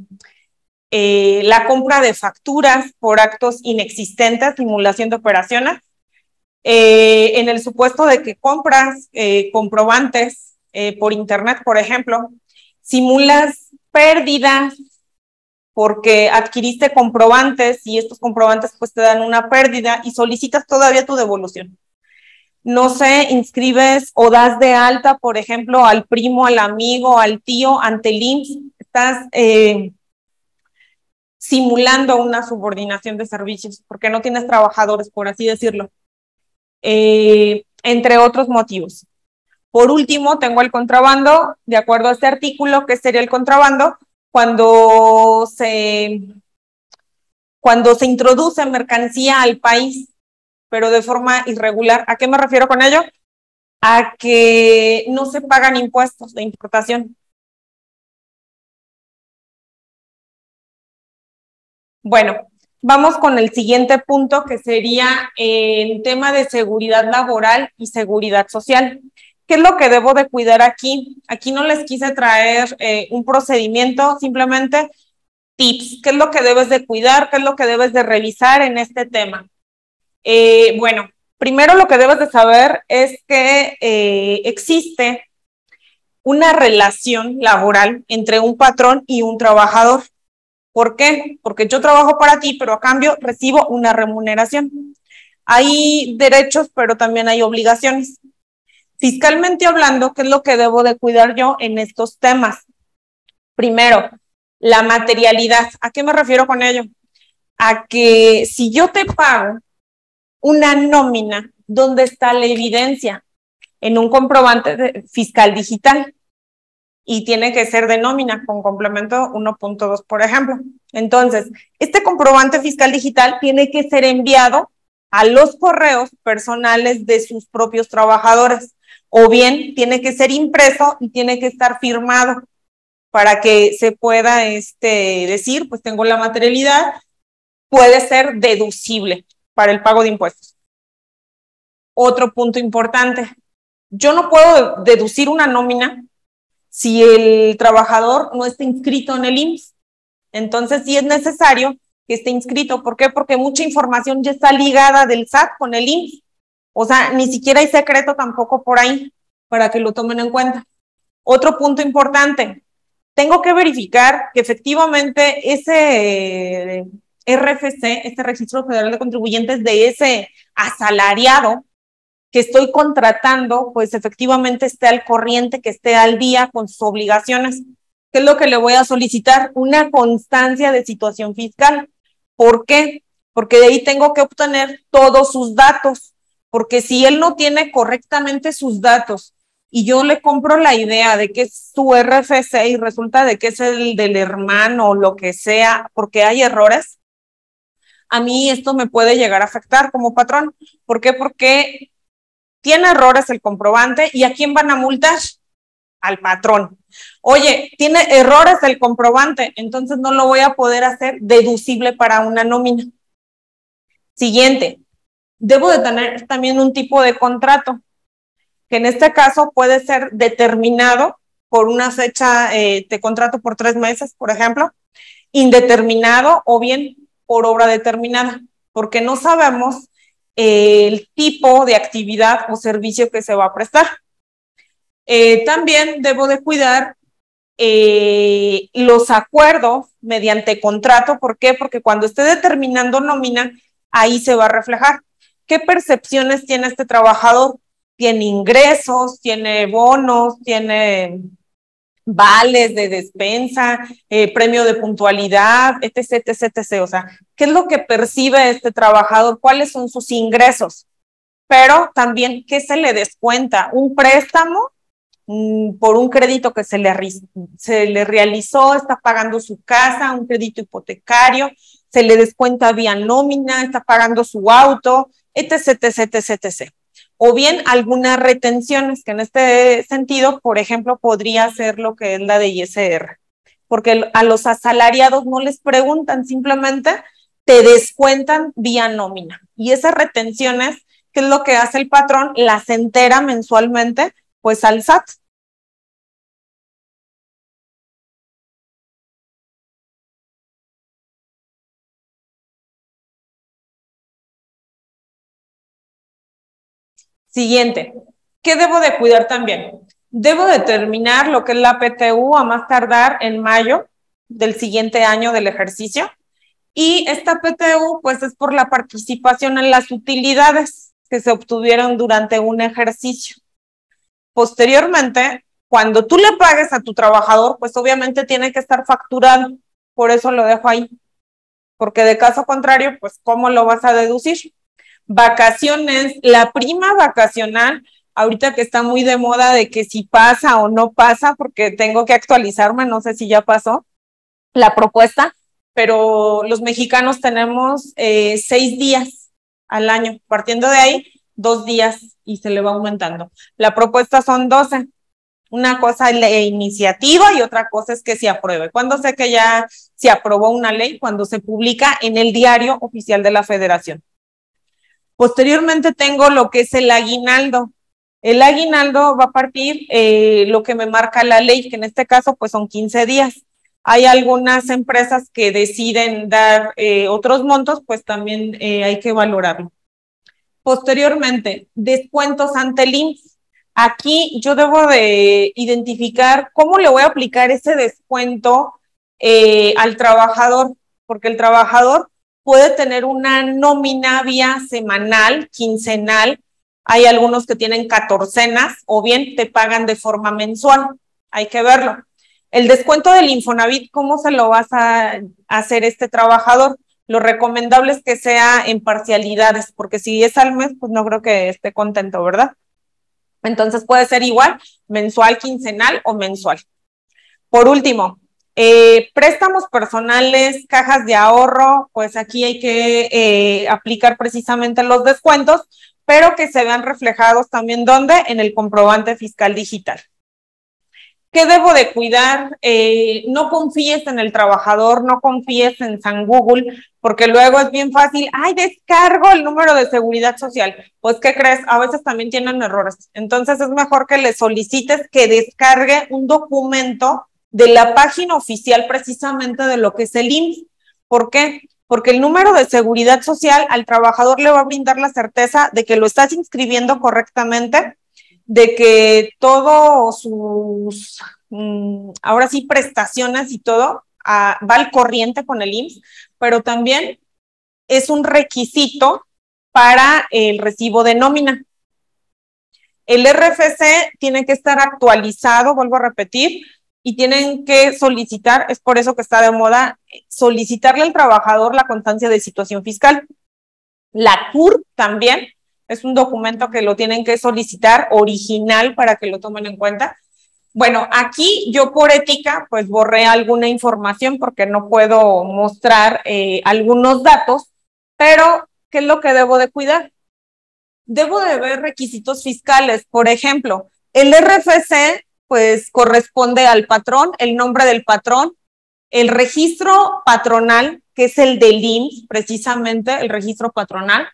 C: la compra de facturas por actos inexistentes, simulación de operaciones, en el supuesto de que compras comprobantes por internet, por ejemplo, simulas pérdidas porque adquiriste comprobantes y estos comprobantes pues te dan una pérdida y solicitas todavía tu devolución. No sé, inscribes o das de alta, por ejemplo, al primo, al amigo, al tío ante el IMSS, estás simulando una subordinación de servicios porque no tienes trabajadores, por así decirlo, entre otros motivos. Por último, tengo el contrabando, de acuerdo a este artículo, ¿qué sería el contrabando? Cuando se introduce mercancía al país, pero de forma irregular. ¿A qué me refiero con ello? A que no se pagan impuestos de importación. Bueno, vamos con el siguiente punto, que sería el tema de seguridad laboral y seguridad social. ¿Qué es lo que debo de cuidar aquí? Aquí no les quise traer un procedimiento, simplemente tips. ¿Qué es lo que debes de cuidar? ¿Qué es lo que debes de revisar en este tema? Bueno, primero lo que debes de saber es que existe una relación laboral entre un patrón y un trabajador. ¿Por qué? Porque yo trabajo para ti, pero a cambio recibo una remuneración. Hay derechos, pero también hay obligaciones. Fiscalmente hablando, ¿qué es lo que debo de cuidar yo en estos temas? Primero, la materialidad. ¿A qué me refiero con ello? A que si yo te pago una nómina, ¿dónde está la evidencia? En un comprobante fiscal digital. Y tiene que ser de nómina con complemento 1.2, por ejemplo. Entonces, este comprobante fiscal digital tiene que ser enviado a los correos personales de sus propios trabajadores, o bien tiene que ser impreso y tiene que estar firmado para que se pueda decir, pues tengo la materialidad, puede ser deducible para el pago de impuestos. Otro punto importante, yo no puedo deducir una nómina si el trabajador no está inscrito en el IMSS. Entonces sí es necesario que esté inscrito. ¿Por qué? Porque mucha información ya está ligada del SAT con el IMSS. O sea, ni siquiera hay secreto tampoco por ahí, para que lo tomen en cuenta. Otro punto importante, tengo que verificar que efectivamente ese RFC, este Registro Federal de Contribuyentes, de ese asalariado que estoy contratando, pues efectivamente esté al corriente, que esté al día con sus obligaciones. ¿Qué es lo que le voy a solicitar? Una constancia de situación fiscal. ¿Por qué? Porque de ahí tengo que obtener todos sus datos, porque si él no tiene correctamente sus datos y yo le compro la idea de que es su RFC y resulta de que es el del hermano o lo que sea, porque hay errores, a mí esto me puede llegar a afectar como patrón. ¿Por qué? Porque tiene errores el comprobante y ¿a quién van a multar? Al patrón. Oye, tiene errores el comprobante, entonces no lo voy a poder hacer deducible para una nómina. Siguiente, debo de tener también un tipo de contrato, que en este caso puede ser determinado por una fecha de contrato por 3 meses, por ejemplo, indeterminado o bien por obra determinada, porque no sabemos el tipo de actividad o servicio que se va a prestar. También debo de cuidar los acuerdos mediante contrato. ¿Por qué? Porque cuando esté determinando nómina, ahí se va a reflejar. ¿Qué percepciones tiene este trabajador? Tiene ingresos, tiene bonos, tiene vales de despensa, premio de puntualidad, etc, etc, etc. O sea, ¿qué es lo que percibe este trabajador? ¿Cuáles son sus ingresos? Pero también, ¿qué se le descuenta? Un préstamo por un crédito que se le realizó, está pagando su casa, un crédito hipotecario, se le descuenta vía nómina, está pagando su auto, etc, etc, etc, etc. O bien algunas retenciones, que en este sentido, por ejemplo, podría ser lo que es la de ISR, porque a los asalariados no les preguntan, simplemente te descuentan vía nómina. Y esas retenciones, ¿qué es lo que hace el patrón? Las entera mensualmente pues al SAT. Siguiente, ¿qué debo de cuidar también? Debo determinar lo que es la PTU a más tardar en mayo del siguiente año del ejercicio. Y esta PTU pues es por la participación en las utilidades que se obtuvieron durante un ejercicio. Posteriormente, cuando tú le pagues a tu trabajador, pues obviamente tiene que estar facturado. Por eso lo dejo ahí. Porque de caso contrario, pues ¿cómo lo vas a deducir? Vacaciones, la prima vacacional, ahorita que está muy de moda de que si pasa o no pasa, porque tengo que actualizarme, no sé si ya pasó la propuesta, pero los mexicanos tenemos 6 días al año. Partiendo de ahí, 2 días y se le va aumentando. La propuesta son 12. Una cosa es la iniciativa y otra cosa es que se apruebe. ¿Cuándo sé que ya se aprobó una ley? Cuando se publica en el Diario Oficial de la Federación. Posteriormente tengo lo que es el aguinaldo. El aguinaldo va a partir lo que me marca la ley, que en este caso pues son 15 días. Hay algunas empresas que deciden dar otros montos, pues también hay que valorarlo. Posteriormente, descuentos ante el IMSS. Aquí yo debo de identificar cómo le voy a aplicar ese descuento al trabajador, porque el trabajador puede tener una nómina vía semanal, quincenal, hay algunos que tienen catorcenas o bien te pagan de forma mensual, hay que verlo. El descuento del Infonavit, ¿cómo se lo vas a hacer este trabajador? Lo recomendable es que sea en parcialidades, porque si es al mes, pues no creo que esté contento, ¿verdad? Entonces puede ser igual, mensual, quincenal o mensual. Por último, préstamos personales, cajas de ahorro, pues aquí hay que aplicar precisamente los descuentos, pero que se vean reflejados también, ¿dónde? En el comprobante fiscal digital. ¿Qué debo de cuidar? No confíes en el trabajador, no confíes en San Google, porque luego es bien fácil, ay, descargo el número de seguridad social. Pues, ¿qué crees? A veces también tienen errores. Entonces es mejor que le solicites que descargue un documento de la página oficial precisamente de lo que es el IMSS. ¿Por qué? Porque el número de seguridad social al trabajador le va a brindar la certeza de que lo estás inscribiendo correctamente, de que todos sus ahora sí, prestaciones y todo, va al corriente con el IMSS, pero también es un requisito para el recibo de nómina. El RFC tiene que estar actualizado, vuelvo a repetir, y tienen que solicitar, es por eso que está de moda, solicitarle al trabajador la constancia de situación fiscal. La CUR también es un documento que lo tienen que solicitar original para que lo tomen en cuenta. Bueno, aquí yo por ética pues borré alguna información porque no puedo mostrar algunos datos, pero ¿qué es lo que debo de cuidar? Debo de ver requisitos fiscales. Por ejemplo, el RFC pues corresponde al patrón, el nombre del patrón, el registro patronal, que es el del IMSS, precisamente el registro patronal,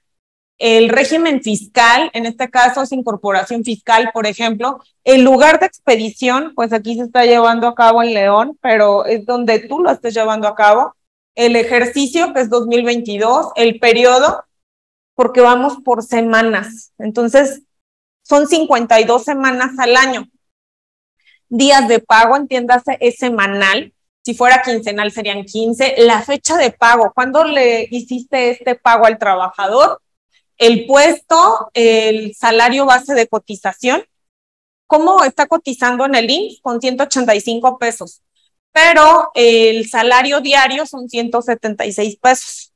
C: el régimen fiscal, en este caso es incorporación fiscal, por ejemplo, el lugar de expedición, pues aquí se está llevando a cabo en León, pero es donde tú lo estés llevando a cabo, el ejercicio, que es 2022, el periodo, porque vamos por semanas, entonces son 52 semanas al año. Días de pago, entiéndase, es semanal. Si fuera quincenal serían 15. La fecha de pago, ¿cuándo le hiciste este pago al trabajador? El puesto, el salario base de cotización. ¿Cómo está cotizando en el IMSS? Con 185 pesos. Pero el salario diario son 176 pesos.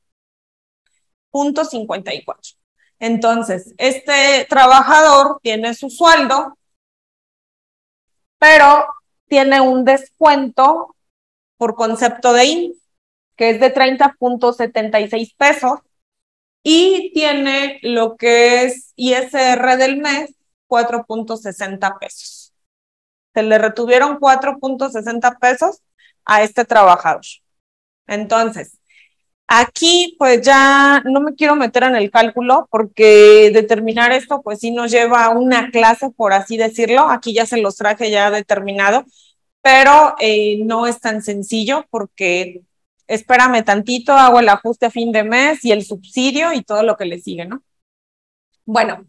C: Punto 54. Entonces, este trabajador tiene su sueldo, pero tiene un descuento por concepto de IMSS, que es de 30.76 pesos, y tiene lo que es ISR del mes, 4.60 pesos. Se le retuvieron 4.60 pesos a este trabajador. Entonces, aquí pues ya no me quiero meter en el cálculo porque determinar esto pues sí nos lleva a una clase, por así decirlo. Aquí ya se los traje ya determinado, pero no es tan sencillo porque espérame tantito, hago el ajuste a fin de mes y el subsidio y todo lo que le sigue, ¿no? Bueno,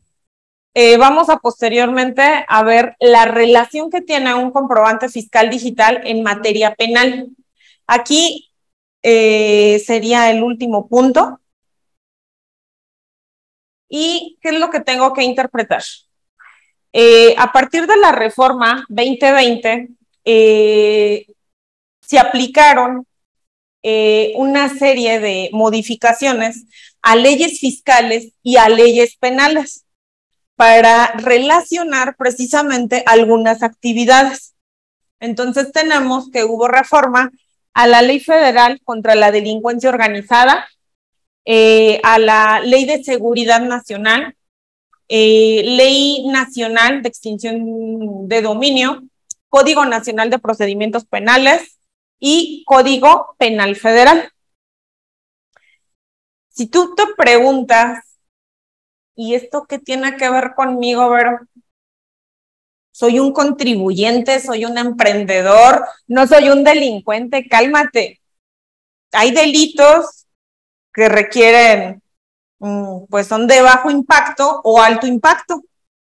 C: vamos a posteriormente a ver la relación que tiene un comprobante fiscal digital en materia penal. Aquí sería el último punto. ¿Y qué es lo que tengo que interpretar? A partir de la reforma 2020, se aplicaron una serie de modificaciones a leyes fiscales y a leyes penales para relacionar precisamente algunas actividades. Entonces tenemos que hubo reforma a la Ley Federal contra la Delincuencia Organizada, a la Ley de Seguridad Nacional, Ley Nacional de Extinción de Dominio, Código Nacional de Procedimientos Penales y Código Penal Federal. Si tú te preguntas, ¿y esto qué tiene que ver conmigo, Vero? Soy un contribuyente, soy un emprendedor, no soy un delincuente, cálmate. Hay delitos que requieren, pues son de bajo impacto o alto impacto.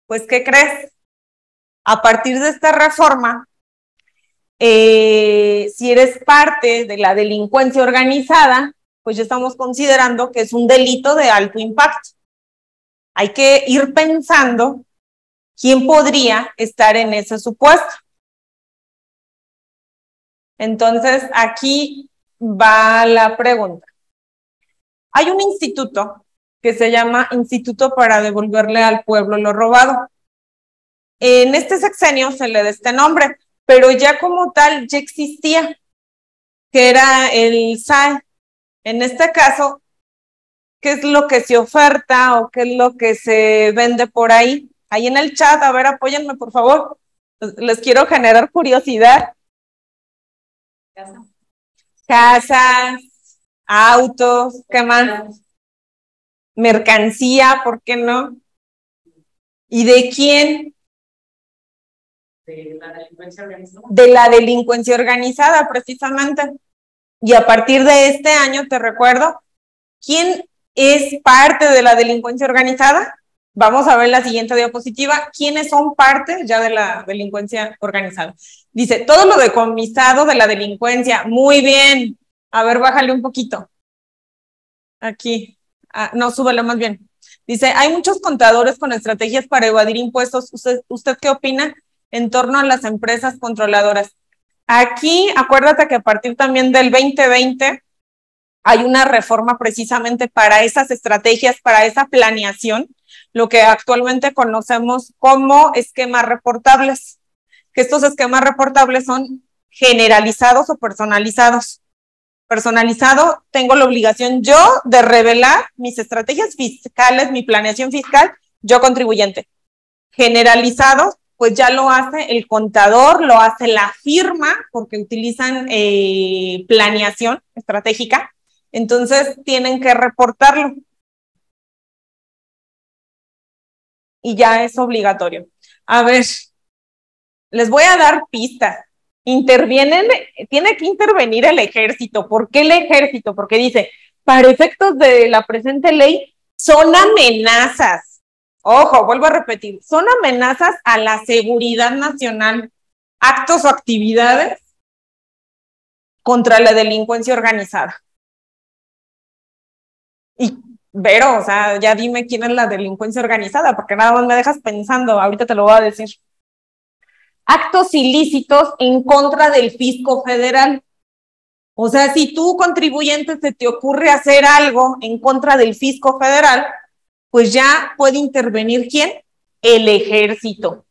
C: Pues, ¿qué crees? A partir de esta reforma, si eres parte de la delincuencia organizada, pues ya estamos considerando que es un delito de alto impacto. Hay que ir pensando quién podría estar en ese supuesto. Entonces, aquí va la pregunta. Hay un instituto que se llama Instituto para Devolverle al Pueblo lo Robado. En este sexenio se le da este nombre, pero ya como tal ya existía, que era el SAE. En este caso, ¿qué es lo que se oferta o qué es lo que se vende por ahí? Ahí en el chat, a ver, apóyenme por favor. Les quiero generar curiosidad. Casas, autos, ¿qué más? Mercancía, ¿por qué no? ¿Y de quién?
B: De la delincuencia organizada.
C: De la delincuencia organizada, precisamente. Y a partir de este año, te recuerdo, ¿quién es parte de la delincuencia organizada? Vamos a ver la siguiente diapositiva. ¿Quiénes son parte ya de la delincuencia organizada? Dice, todo lo decomisado de la delincuencia. Muy bien. A ver, bájale un poquito. Aquí. No, súbelo más bien. Dice, hay muchos contadores con estrategias para evadir impuestos. ¿Usted qué opina en torno a las empresas controladoras? Aquí, acuérdate que a partir también del 2020 hay una reforma precisamente para esas estrategias, para esa planeación, lo que actualmente conocemos como esquemas reportables, que estos esquemas reportables son generalizados o personalizados. Personalizado, tengo la obligación yo de revelar mis estrategias fiscales, mi planeación fiscal, yo contribuyente. Generalizado, pues ya lo hace el contador, lo hace la firma, porque utilizan planeación estratégica, entonces tienen que reportarlo. Y ya es obligatorio. A ver, les voy a dar pistas. Tiene que intervenir el ejército. ¿Por qué el ejército? Porque dice, para efectos de la presente ley, son amenazas. Ojo, vuelvo a repetir, son amenazas a la seguridad nacional, actos o actividades contra la delincuencia organizada. Y Vero, o sea, ya dime quién es la delincuencia organizada, porque nada más me dejas pensando, ahorita te lo voy a decir. Actos ilícitos en contra del fisco federal. O sea, si tú, contribuyente, se te ocurre hacer algo en contra del fisco federal, pues ya puede intervenir ¿quién? El ejército.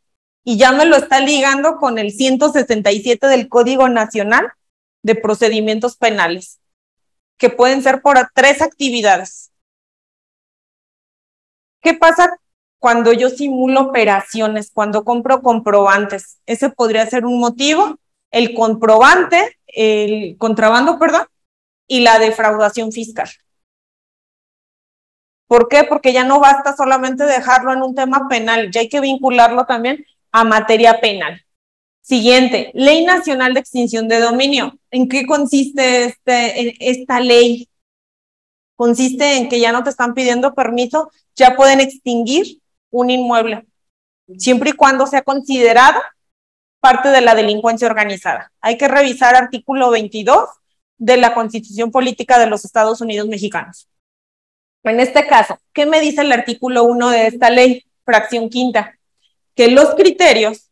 C: Y ya me lo está ligando con el 167 del Código Nacional de Procedimientos Penales, que pueden ser por 3 actividades. ¿Qué pasa cuando yo simulo operaciones, cuando compro comprobantes? Ese podría ser un motivo, el comprobante, el contrabando, perdón, y la defraudación fiscal. ¿Por qué? Porque ya no basta solamente dejarlo en un tema penal, ya hay que vincularlo también a materia penal. Siguiente, Ley Nacional de Extinción de Dominio. ¿En qué consiste esta ley? Consiste en que ya no te están pidiendo permiso, ya pueden extinguir un inmueble, siempre y cuando sea considerado parte de la delincuencia organizada. Hay que revisar artículo 22 de la Constitución Política de los Estados Unidos Mexicanos. En este caso, ¿qué me dice el artículo 1 de esta ley? Fracción quinta, que los criterios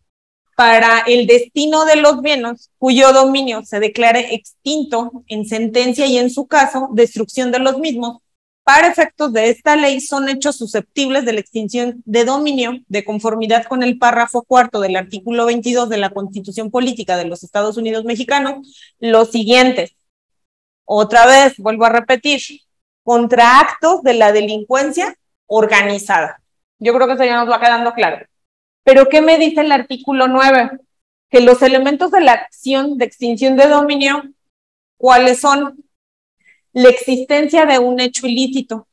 C: para el destino de los bienes cuyo dominio se declare extinto en sentencia y en su caso, destrucción de los mismos, para efectos de esta ley son hechos susceptibles de la extinción de dominio de conformidad con el párrafo 4 del artículo 22 de la Constitución Política de los Estados Unidos Mexicanos, los siguientes. Otra vez, vuelvo a repetir, contra actos de la delincuencia organizada. Yo creo que eso ya nos va quedando claro. Pero ¿qué me dice el artículo 9? Que los elementos de la acción de extinción de dominio, ¿cuáles son? La existencia de un hecho ilícito.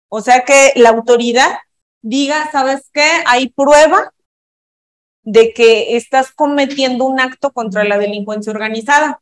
C: O sea que la autoridad diga, ¿sabes qué? Hay prueba de que estás cometiendo un acto contra la delincuencia organizada.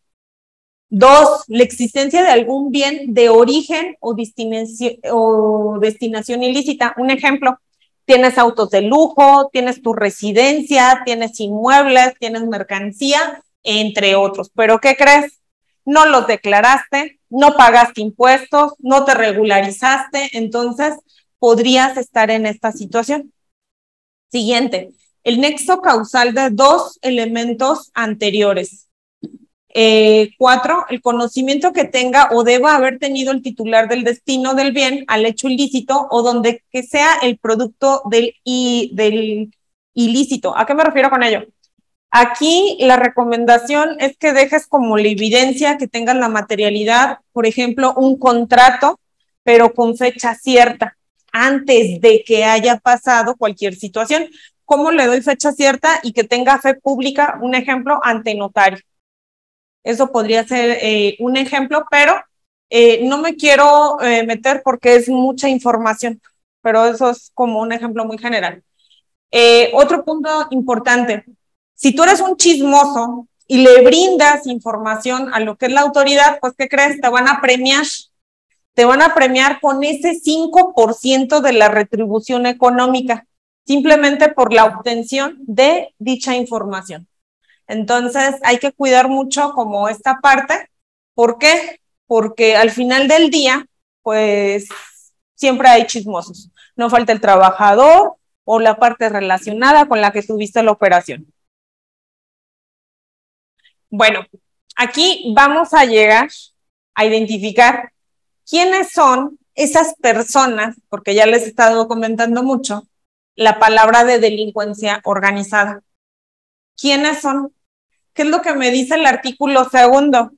C: 2, la existencia de algún bien de origen o destinación ilícita. Un ejemplo, tienes autos de lujo, tienes tu residencia, tienes inmuebles, tienes mercancía, entre otros. ¿Pero qué crees? No los declaraste, no pagaste impuestos, no te regularizaste, entonces podrías estar en esta situación. Siguiente, el nexo causal de 2 elementos anteriores. 4, el conocimiento que tenga o deba haber tenido el titular del destino del bien al hecho ilícito o donde que sea el producto del ilícito. ¿A qué me refiero con ello? Aquí la recomendación es que dejes como la evidencia que tengas la materialidad, por ejemplo, un contrato, pero con fecha cierta, antes de que haya pasado cualquier situación. ¿Cómo le doy fecha cierta y que tenga fe pública? Un ejemplo, ante notario. Eso podría ser un ejemplo, pero no me quiero meter porque es mucha información, pero eso es como un ejemplo muy general. Otro punto importante, si tú eres un chismoso y le brindas información a lo que es la autoridad, pues ¿qué crees? Te van a premiar. te van a premiar con ese 5% de la retribución económica, simplemente por la obtención de dicha información. Entonces, hay que cuidar mucho como esta parte. ¿Por qué? Porque al final del día, pues, siempre hay chismosos. No falta el trabajador o la parte relacionada con la que tuviste la operación. Bueno, aquí vamos a llegar a identificar quiénes son esas personas, porque ya les he estado comentando mucho, la palabra de delincuencia organizada. ¿Quiénes son? ¿Qué es lo que me dice el artículo 2?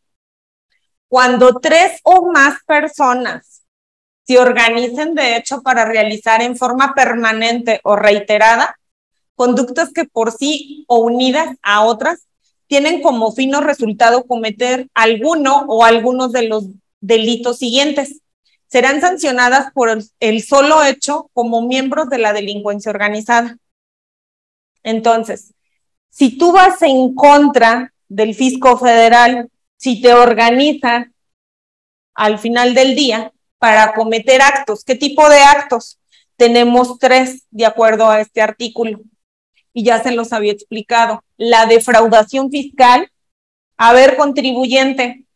C: Cuando 3 o más personas se organicen de hecho para realizar en forma permanente o reiterada conductas que por sí o unidas a otras tienen como fin o resultado cometer alguno o algunos de los delitos siguientes, serán sancionadas por el solo hecho como miembros de la delincuencia organizada. Entonces, si tú vas en contra del fisco federal, si te organizas al final del día para cometer actos, ¿qué tipo de actos? Tenemos 3 de acuerdo a este artículo y ya se los había explicado. La defraudación fiscal. A ver, contribuyente,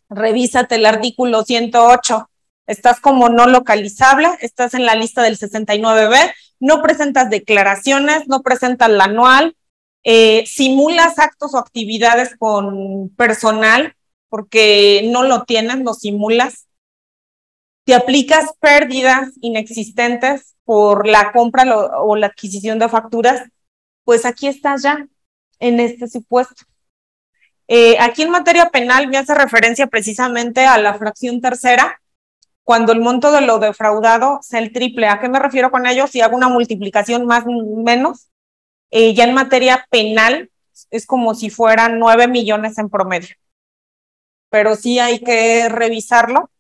C: revísate el artículo 108. Estás como no localizable, estás en la lista del 69B, no presentas declaraciones, no presentas la anual, simulas actos o actividades con personal porque no lo tienes, lo simulas, te aplicas pérdidas inexistentes por la compra o la adquisición de facturas, pues aquí estás ya en este supuesto. Aquí en materia penal me hace referencia precisamente a la fracción tercera, cuando el monto de lo defraudado sea el triple. ¿A qué me refiero con ello? Si hago una multiplicación más o menos, ya en materia penal es como si fueran 9 millones en promedio. Pero sí hay que revisarlo,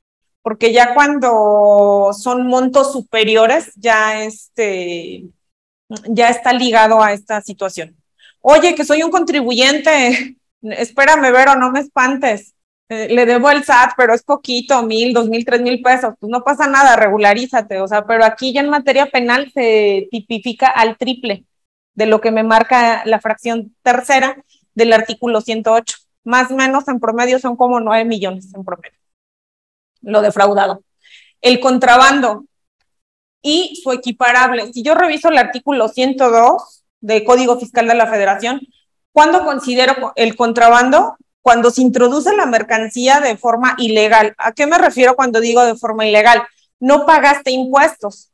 C: porque ya cuando son montos superiores, ya está ligado a esta situación. Oye, que soy un contribuyente, espérame, Vero, no me espantes. Le debo el SAT, pero es poquito, 1,000, 2,000, 3,000 pesos. Pues no pasa nada, regularízate. O sea, pero aquí ya en materia penal se tipifica al triple de lo que me marca la fracción tercera del artículo 108. Más o menos en promedio son como 9 millones en promedio. Lo defraudado. El contrabando y su equiparable. Si yo reviso el artículo 102 del Código Fiscal de la Federación, ¿cuándo considero el contrabando? Cuando se introduce la mercancía de forma ilegal. ¿A qué me refiero cuando digo de forma ilegal? No pagaste impuestos.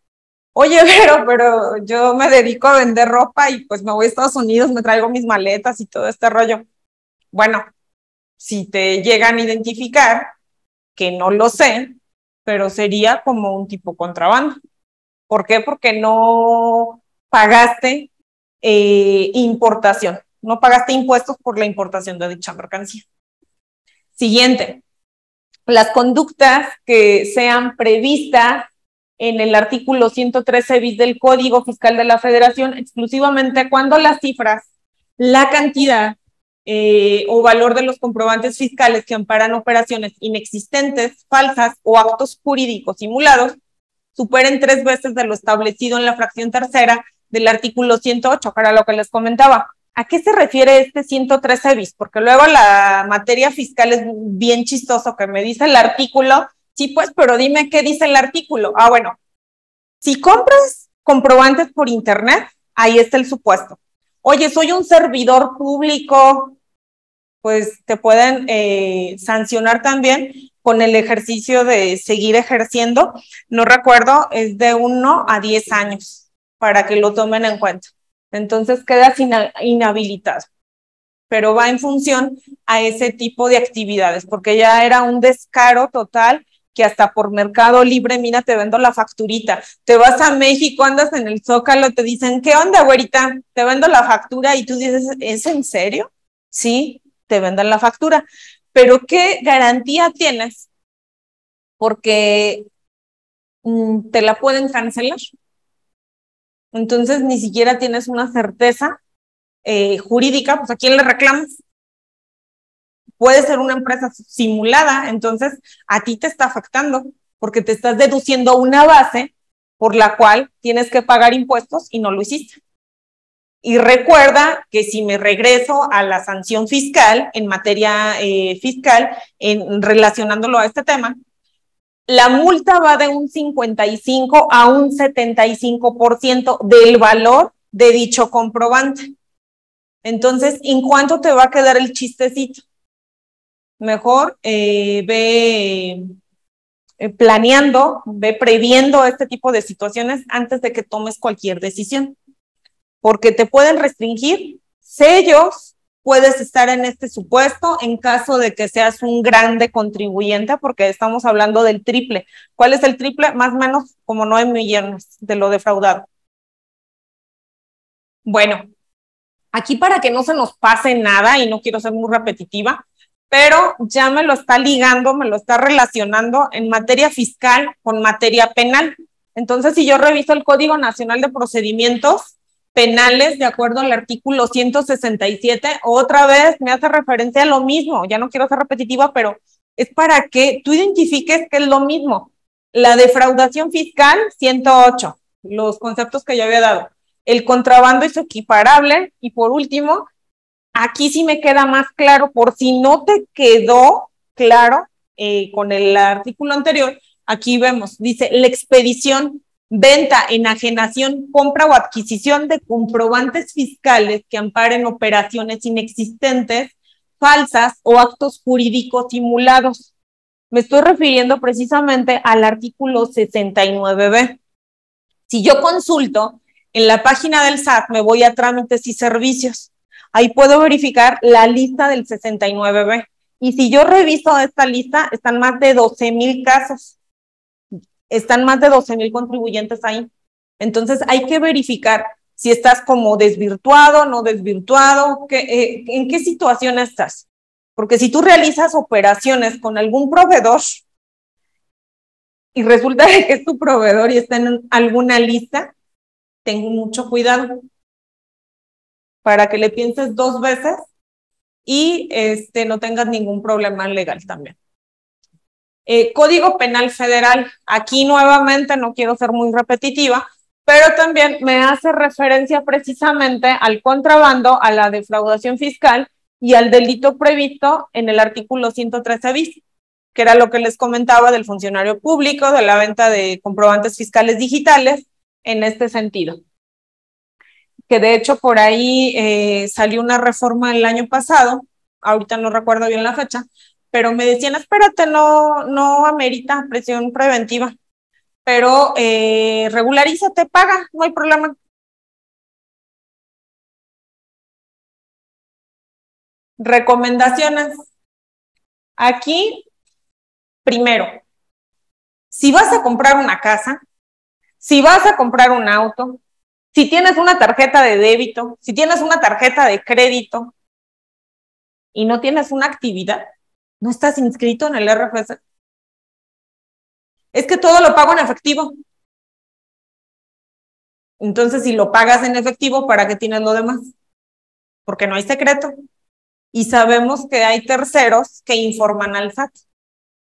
C: Oye, pero yo me dedico a vender ropa y pues me voy a Estados Unidos, me traigo mis maletas y todo este rollo. Bueno, si te llegan a identificar, que no lo sé, pero sería como un tipo contrabando. ¿Por qué? Porque no pagaste importación. No pagaste impuestos por la importación de dicha mercancía. Siguiente, las conductas que sean previstas en el artículo 113 bis del Código Fiscal de la Federación, exclusivamente cuando las cifras, la cantidad o valor de los comprobantes fiscales que amparan operaciones inexistentes, falsas o actos jurídicos simulados superen 3 veces de lo establecido en la fracción tercera del artículo 108, que era lo que les comentaba. ¿A qué se refiere este 113 bis? Porque luego la materia fiscal es bien chistoso, que me dice el artículo. Sí, pues, pero dime qué dice el artículo. Ah, bueno, si compras comprobantes por internet, ahí está el supuesto. Oye, soy un servidor público, pues te pueden sancionar también con el ejercicio de seguir ejerciendo. No recuerdo, es de 1 a 10 años para que lo tomen en cuenta. Entonces quedas inhabilitado, pero va en función a ese tipo de actividades, porque ya era un descaro total que hasta por Mercado Libre, mira, te vendo la facturita. Te vas a México, andas en el Zócalo, te dicen, ¿qué onda, güerita? Te vendo la factura y tú dices, ¿es en serio? Sí, te venden la factura. Pero ¿qué garantía tienes? Porque te la pueden cancelar. Entonces ni siquiera tienes una certeza jurídica, pues ¿a quién le reclamas? Puede ser una empresa simulada, entonces a ti te está afectando. porque te estás deduciendo una base por la cual tienes que pagar impuestos y no lo hiciste. Y recuerda que si me regreso a la sanción fiscal, en materia fiscal, relacionándolo a este tema, la multa va de un 55 a un 75% del valor de dicho comprobante. Entonces, ¿en cuánto te va a quedar el chistecito? Mejor ve planeando, ve previendo este tipo de situaciones antes de que tomes cualquier decisión, porque te pueden restringir sellos, puedes estar en este supuesto en caso de que seas un grande contribuyente, porque estamos hablando del triple. ¿Cuál es el triple? Más o menos como 9 millones de lo defraudado. Bueno, aquí para que no se nos pase nada, y no quiero ser muy repetitiva, pero ya me lo está ligando, me lo está relacionando en materia fiscal con materia penal. Entonces, si yo reviso el Código Nacional de Procedimientos Penales, de acuerdo al artículo 167, otra vez me hace referencia a lo mismo. Ya no quiero ser repetitiva, pero es para que tú identifiques que es lo mismo. La defraudación fiscal, 108, los conceptos que ya había dado. El contrabando es equiparable, y por último, aquí sí me queda más claro, por si no te quedó claro con el artículo anterior, aquí vemos, dice, la expedición, venta, enajenación, compra o adquisición de comprobantes fiscales que amparen operaciones inexistentes, falsas o actos jurídicos simulados. Me estoy refiriendo precisamente al artículo 69b. Si yo consulto en la página del SAT, me voy a trámites y servicios. Ahí puedo verificar la lista del 69b. Y si yo reviso esta lista, están más de 12,000 casos. Están más de 12,000 contribuyentes ahí. Entonces hay que verificar si estás como desvirtuado, no desvirtuado, en qué situación estás. Porque si tú realizas operaciones con algún proveedor y resulta que es tu proveedor y está en alguna lista, ten mucho cuidado para que le pienses 2 veces y no tengas ningún problema legal también. Código Penal Federal, aquí nuevamente no quiero ser muy repetitiva, pero también me hace referencia precisamente al contrabando, a la defraudación fiscal y al delito previsto en el artículo 113 bis, que era lo que les comentaba del funcionario público, de la venta de comprobantes fiscales digitales, en este sentido. Que de hecho por ahí salió una reforma el año pasado, ahorita no recuerdo bien la fecha, pero me decían, espérate, no amerita prisión preventiva, pero regularízate, paga, no hay problema. Recomendaciones. Aquí, primero, si vas a comprar una casa, si vas a comprar un auto, si tienes una tarjeta de débito, si tienes una tarjeta de crédito y no tienes una actividad, no estás inscrito en el RFC. Es que todo lo pago en efectivo. Entonces, si lo pagas en efectivo, ¿para qué tienes lo demás? Porque no hay secreto. Y sabemos que hay terceros que informan al SAT.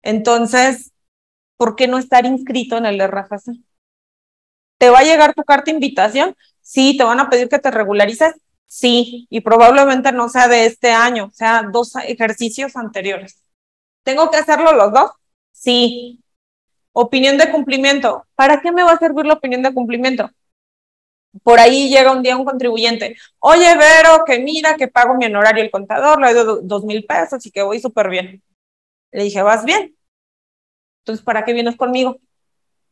C: Entonces, ¿por qué no estar inscrito en el RFC? ¿Te va a llegar tu carta de invitación? Sí. ¿Te van a pedir que te regularices? Sí. Y probablemente no sea de este año, sea 2 ejercicios anteriores. ¿Tengo que hacerlo los 2? Sí. Opinión de cumplimiento. ¿Para qué me va a servir la opinión de cumplimiento? Por ahí llega un día un contribuyente. Oye, Vero, que mira que pago mi honorario el contador, le doy 2,000 pesos y que voy súper bien. Le dije, ¿vas bien? Entonces, ¿para qué vienes conmigo?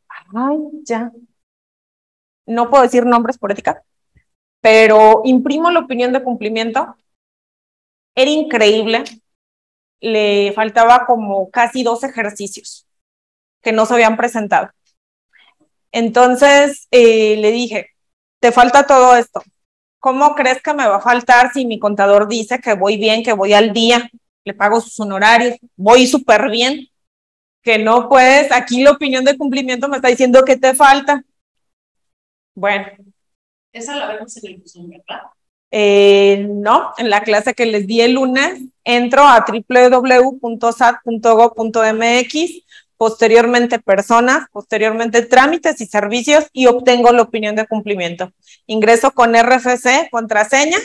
C: Ay, ya. No puedo decir nombres por ética, pero imprimo la opinión de cumplimiento. Era increíble. Le faltaba como casi 2 ejercicios que no se habían presentado. Entonces le dije, te falta todo esto. ¿Cómo crees que me va a faltar si mi contador dice que voy bien, que voy al día, le pago sus honorarios, voy súper bien? Que no puedes, aquí la opinión de cumplimiento me está diciendo que te falta. Bueno.
B: Esa la vemos en el curso, ¿verdad?
C: No, en la clase que les di el lunes, entro a www.sat.gov.mx, posteriormente personas, posteriormente trámites y servicios y obtengo la opinión de cumplimiento. Ingreso con RFC, contraseña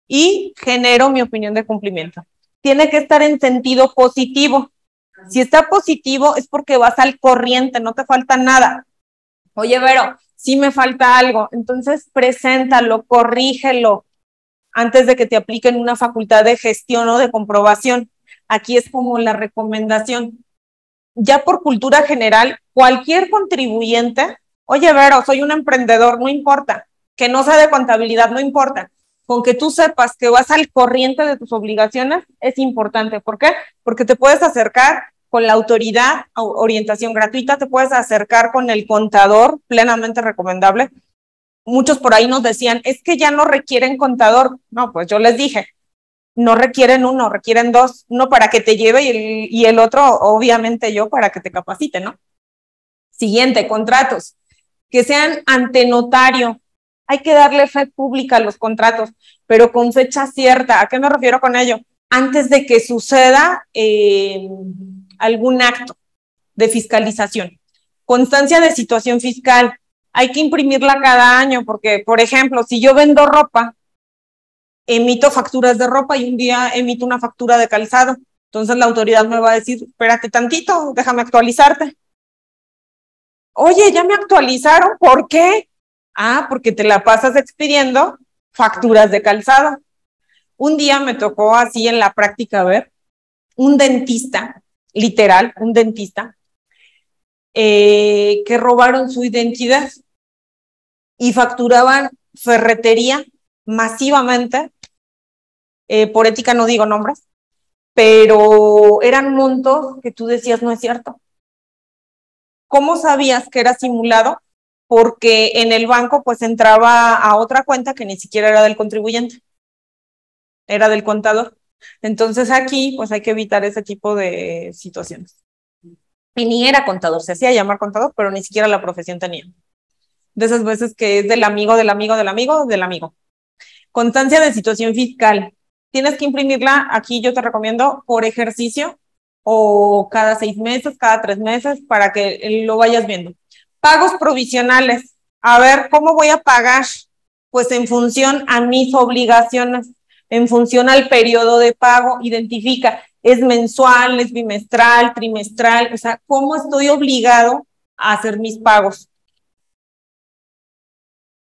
C: y genero mi opinión de cumplimiento. Tiene que estar en sentido positivo. Si está positivo es porque vas al corriente, no te falta nada. Oye, Vero, sí me falta algo, entonces preséntalo, corrígelo antes de que te apliquen una facultad de gestión o de comprobación. Aquí es como la recomendación. Ya por cultura general, cualquier contribuyente, oye, Vero, soy un emprendedor, no importa, que no sea de contabilidad, no importa, con que tú sepas que vas al corriente de tus obligaciones es importante. ¿Por qué? Porque te puedes acercar con la autoridad, orientación gratuita, te puedes acercar con el contador, plenamente recomendable. Muchos por ahí nos decían, es que ya no requieren contador. No, pues yo les dije, no requieren uno, requieren dos, uno para que te lleve y el otro, obviamente yo, para que te capacite, ¿no? Siguiente, contratos, que sean ante notario. Hay que darle fe pública a los contratos, pero con fecha cierta. ¿A qué me refiero con ello? Antes de que suceda algún acto de fiscalización. Constancia de situación fiscal. Hay que imprimirla cada año porque, por ejemplo, si yo vendo ropa, emito facturas de ropa y un día emito una factura de calzado. Entonces la autoridad me va a decir, espérate tantito, déjame actualizarte. Oye, ya me actualizaron, ¿por qué? Ah, porque te la pasas expidiendo facturas de calzado. Un día me tocó así en la práctica ver un dentista, literal, un dentista, que robaron su identidad y facturaban ferretería masivamente. Por ética no digo nombres, pero eran montos que tú decías no es cierto. ¿Cómo sabías que era simulado? Porque en el banco pues entraba a otra cuenta que ni siquiera era del contribuyente, era del contador. Entonces aquí pues hay que evitar ese tipo de situaciones. Y ni era contador, se hacía llamar contador, pero ni siquiera la profesión tenía. De esas veces que es del amigo, del amigo, del amigo, del amigo. Constancia de situación fiscal. Tienes que imprimirla, aquí yo te recomiendo, por ejercicio o cada 6 meses, cada 3 meses, para que lo vayas viendo. Pagos provisionales. A ver, ¿cómo voy a pagar? Pues en función a mis obligaciones, en función al periodo de pago, identifica, ¿es mensual, es bimestral, trimestral? O sea, ¿cómo estoy obligado a hacer mis pagos?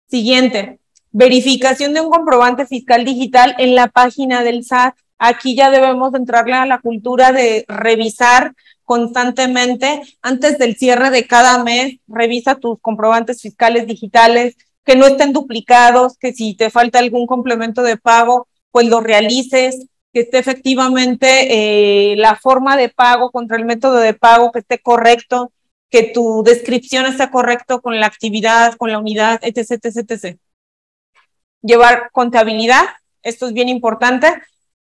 C: Siguiente. Verificación de un comprobante fiscal digital en la página del SAT. Aquí ya debemos entrarle a la cultura de revisar constantemente. Antes del cierre de cada mes, revisa tus comprobantes fiscales digitales, que no estén duplicados, que si te falta algún complemento de pago, pues lo realices, que esté efectivamente la forma de pago contra el método de pago, que esté correcto, que tu descripción esté correcto con la actividad, con la unidad, etc., etc., etc. Llevar contabilidad, esto es bien importante,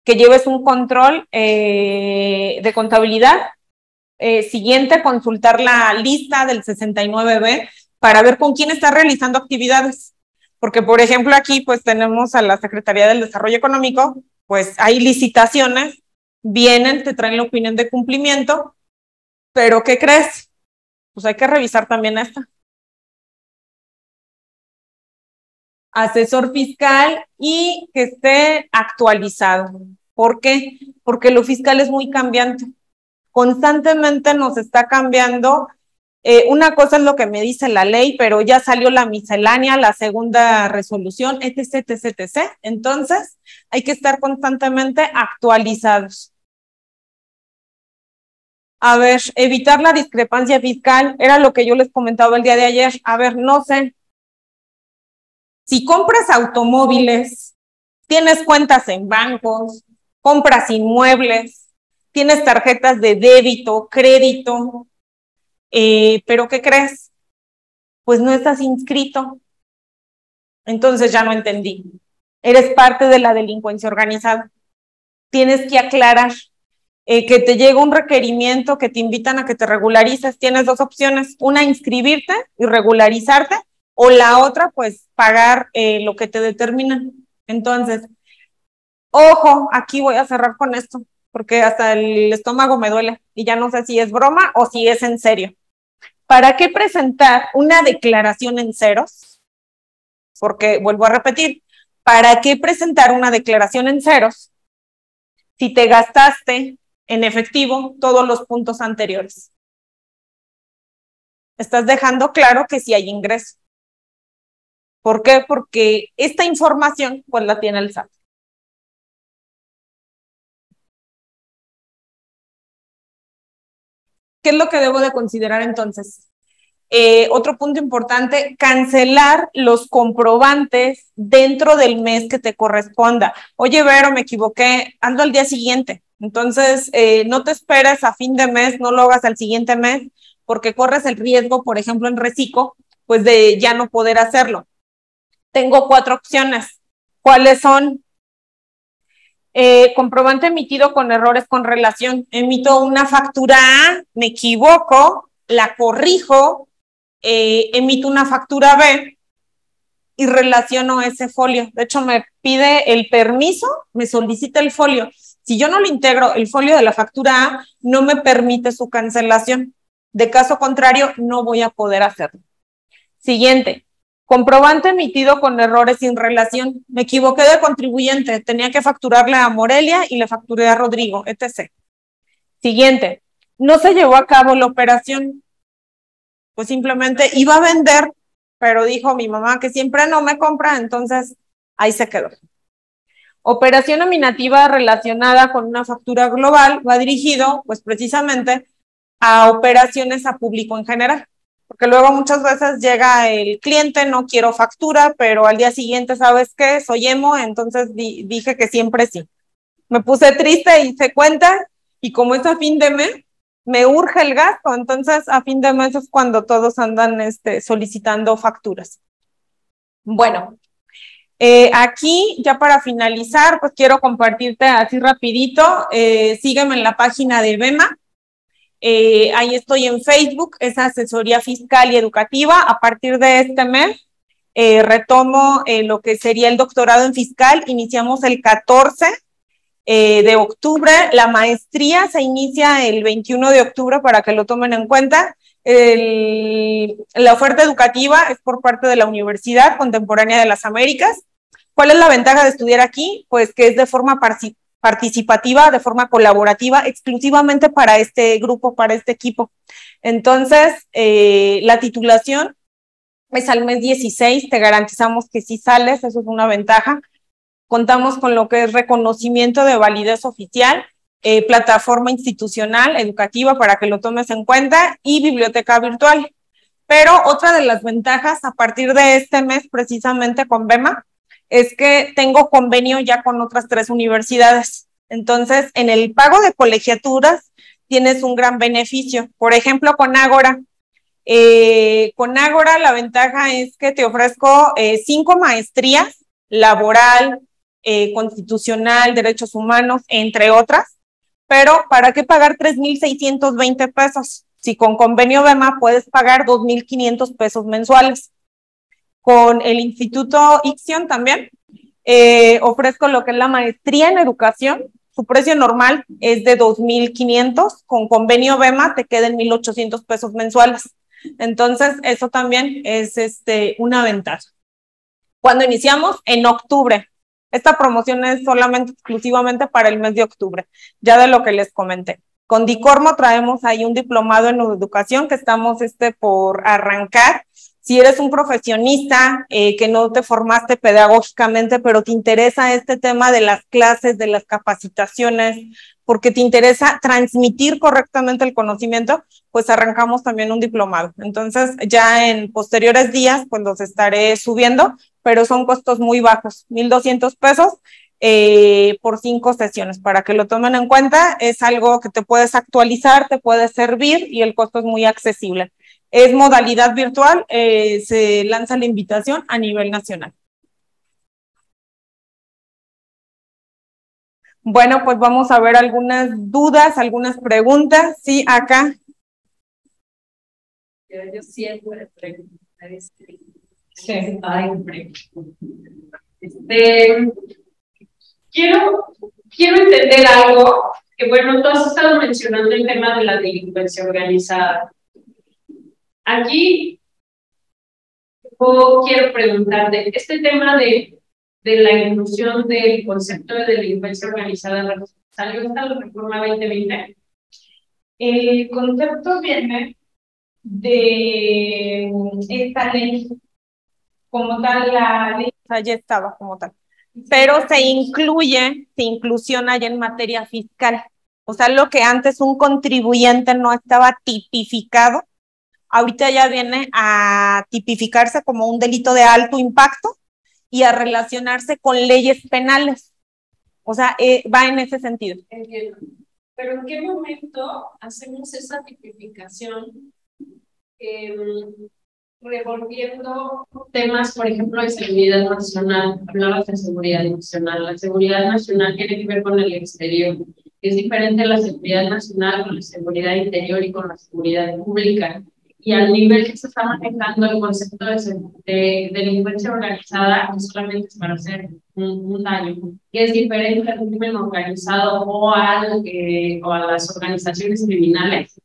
C: que lleves un control de contabilidad. Siguiente, consultar la lista del 69B para ver con quién está realizando actividades. Porque, por ejemplo, aquí pues tenemos a la Secretaría del Desarrollo Económico, pues hay licitaciones, vienen, te traen la opinión de cumplimiento, pero ¿qué crees? Pues hay que revisar también esta. Asesor fiscal y que esté actualizado. ¿Por qué? Porque lo fiscal es muy cambiante. Constantemente nos está cambiando. Una cosa es lo que me dice la ley, pero ya salió la miscelánea, la segunda resolución, etc., etc., etc. Entonces, hay que estar constantemente actualizados. A ver, evitar la discrepancia fiscal, era lo que yo les comentaba el día de ayer. A ver, no sé. Si compras automóviles, tienes cuentas en bancos, compras inmuebles, tienes tarjetas de débito, crédito, pero ¿qué crees? Pues no estás inscrito. Entonces ya no entendí. Eres parte de la delincuencia organizada. Tienes que aclarar que te llega un requerimiento, que te invitan a que te regularices. Tienes dos opciones, una, inscribirte y regularizarte, o la otra, pues pagar lo que te determinan. Entonces, ojo, aquí voy a cerrar con esto. porque hasta el estómago me duele y ya no sé si es broma o si es en serio. ¿Para qué presentar una declaración en ceros? Porque, vuelvo a repetir, ¿para qué presentar una declaración en ceros si te gastaste en efectivo todos los puntos anteriores? Estás dejando claro que sí hay ingreso. ¿Por qué? Porque esta información pues la tiene el SAT. ¿Qué es lo que debo de considerar entonces? Otro punto importante, cancelar los comprobantes dentro del mes que te corresponda. Oye, Vero, me equivoqué, ando al día siguiente. Entonces, no te esperes a fin de mes, no lo hagas al siguiente mes, porque corres el riesgo, por ejemplo, en Recico, pues de ya no poder hacerlo. Tengo 4 opciones. ¿Cuáles son? Comprobante emitido con errores con relación. Emito una factura A, me equivoco, la corrijo, emito una factura B y relaciono ese folio. De hecho, me pide el permiso, me solicita el folio. Si yo no le integro el folio de la factura A, no me permite su cancelación. De caso contrario, no voy a poder hacerlo. Siguiente. Comprobante emitido con errores sin relación. Me equivoqué de contribuyente. Tenía que facturarle a Morelia y le facturé a Rodrigo, etc. Siguiente. No se llevó a cabo la operación. Pues simplemente iba a vender, pero dijo mi mamá que siempre no me compra, entonces ahí se quedó. Operación nominativa relacionada con una factura global va dirigido, pues precisamente, a operaciones a público en general. Porque luego muchas veces llega el cliente, no quiero factura, pero al día siguiente, ¿sabes qué? Soy emo, entonces dije que siempre sí. Me puse triste, hice cuenta, y como es a fin de mes, me urge el gasto, entonces a fin de mes es cuando todos andan solicitando facturas. Bueno, aquí ya para finalizar, pues quiero compartirte así rapidito, sígueme en la página de BEMA. Ahí estoy en Facebook, es asesoría fiscal y educativa. A partir de este mes retomo lo que sería el doctorado en fiscal. Iniciamos el 14 de octubre. La maestría se inicia el 21 de octubre para que lo tomen en cuenta. La oferta educativa es por parte de la Universidad Contemporánea de las Américas. ¿Cuál es la ventaja de estudiar aquí? Pues que es de forma participativa, de forma colaborativa, exclusivamente para este grupo, para este equipo. Entonces, la titulación es al mes 16, te garantizamos que sí sales, eso es una ventaja. Contamos con lo que es reconocimiento de validez oficial, plataforma institucional educativa para que lo tomes en cuenta y biblioteca virtual. Pero otra de las ventajas a partir de este mes, precisamente con BEMA, es que tengo convenio ya con otras 3 universidades. Entonces, en el pago de colegiaturas tienes un gran beneficio. Por ejemplo, con Ágora. Con Ágora la ventaja es que te ofrezco 5 maestrías, laboral, constitucional, derechos humanos, entre otras. Pero, ¿para qué pagar 3,620 pesos? Si con convenio BEMA puedes pagar 2,500 pesos mensuales. Con el Instituto Ixion también ofrezco lo que es la maestría en educación. Su precio normal es de 2,500. Con convenio BEMA te quedan 1,800 pesos mensuales. Entonces, eso también es una ventaja. ¿Cuándo iniciamos? En octubre. Esta promoción es solamente, exclusivamente para el mes de octubre, ya de lo que les comenté. Con Dicormo traemos ahí un diplomado en educación que estamos por arrancar. Si eres un profesionista que no te formaste pedagógicamente, pero te interesa este tema de las clases, de las capacitaciones, porque te interesa transmitir correctamente el conocimiento, pues arrancamos también un diplomado. Entonces, ya en posteriores días, pues los estaré subiendo, pero son costos muy bajos, 1,200 pesos por 5 sesiones, para que lo tomen en cuenta. Es algo que te puedes actualizar, te puede servir y el costo es muy accesible. Es modalidad virtual, se lanza la invitación a nivel nacional. Bueno, pues vamos a ver algunas dudas, algunas preguntas. Sí, acá.
B: Yo siempre preguntar sí, quiero entender algo. que bueno, tú has estado mencionando el tema de la delincuencia organizada. Aquí yo quiero preguntarte, este tema de la inclusión del concepto de delincuencia organizada, ¿salió esta la reforma 2020?
C: El concepto viene de esta ley, como tal, la ley ya estaba como tal, pero se inclusiona ya en materia fiscal. O sea, lo que antes un contribuyente no estaba tipificado, ahorita ya viene a tipificarse como un delito de alto impacto y a relacionarse con leyes penales. O sea, va en ese sentido.
B: Entiendo. Pero ¿en qué momento hacemos esa tipificación revolviendo temas, por ejemplo, de seguridad nacional? Hablabas de seguridad nacional. La seguridad nacional tiene que ver con el exterior. Es diferente la seguridad nacional con la seguridad interior y con la seguridad pública. Y al nivel que se está manejando el concepto de delincuencia organizada, no solamente es para hacer un daño, que es diferente al crimen organizado o a las organizaciones criminales.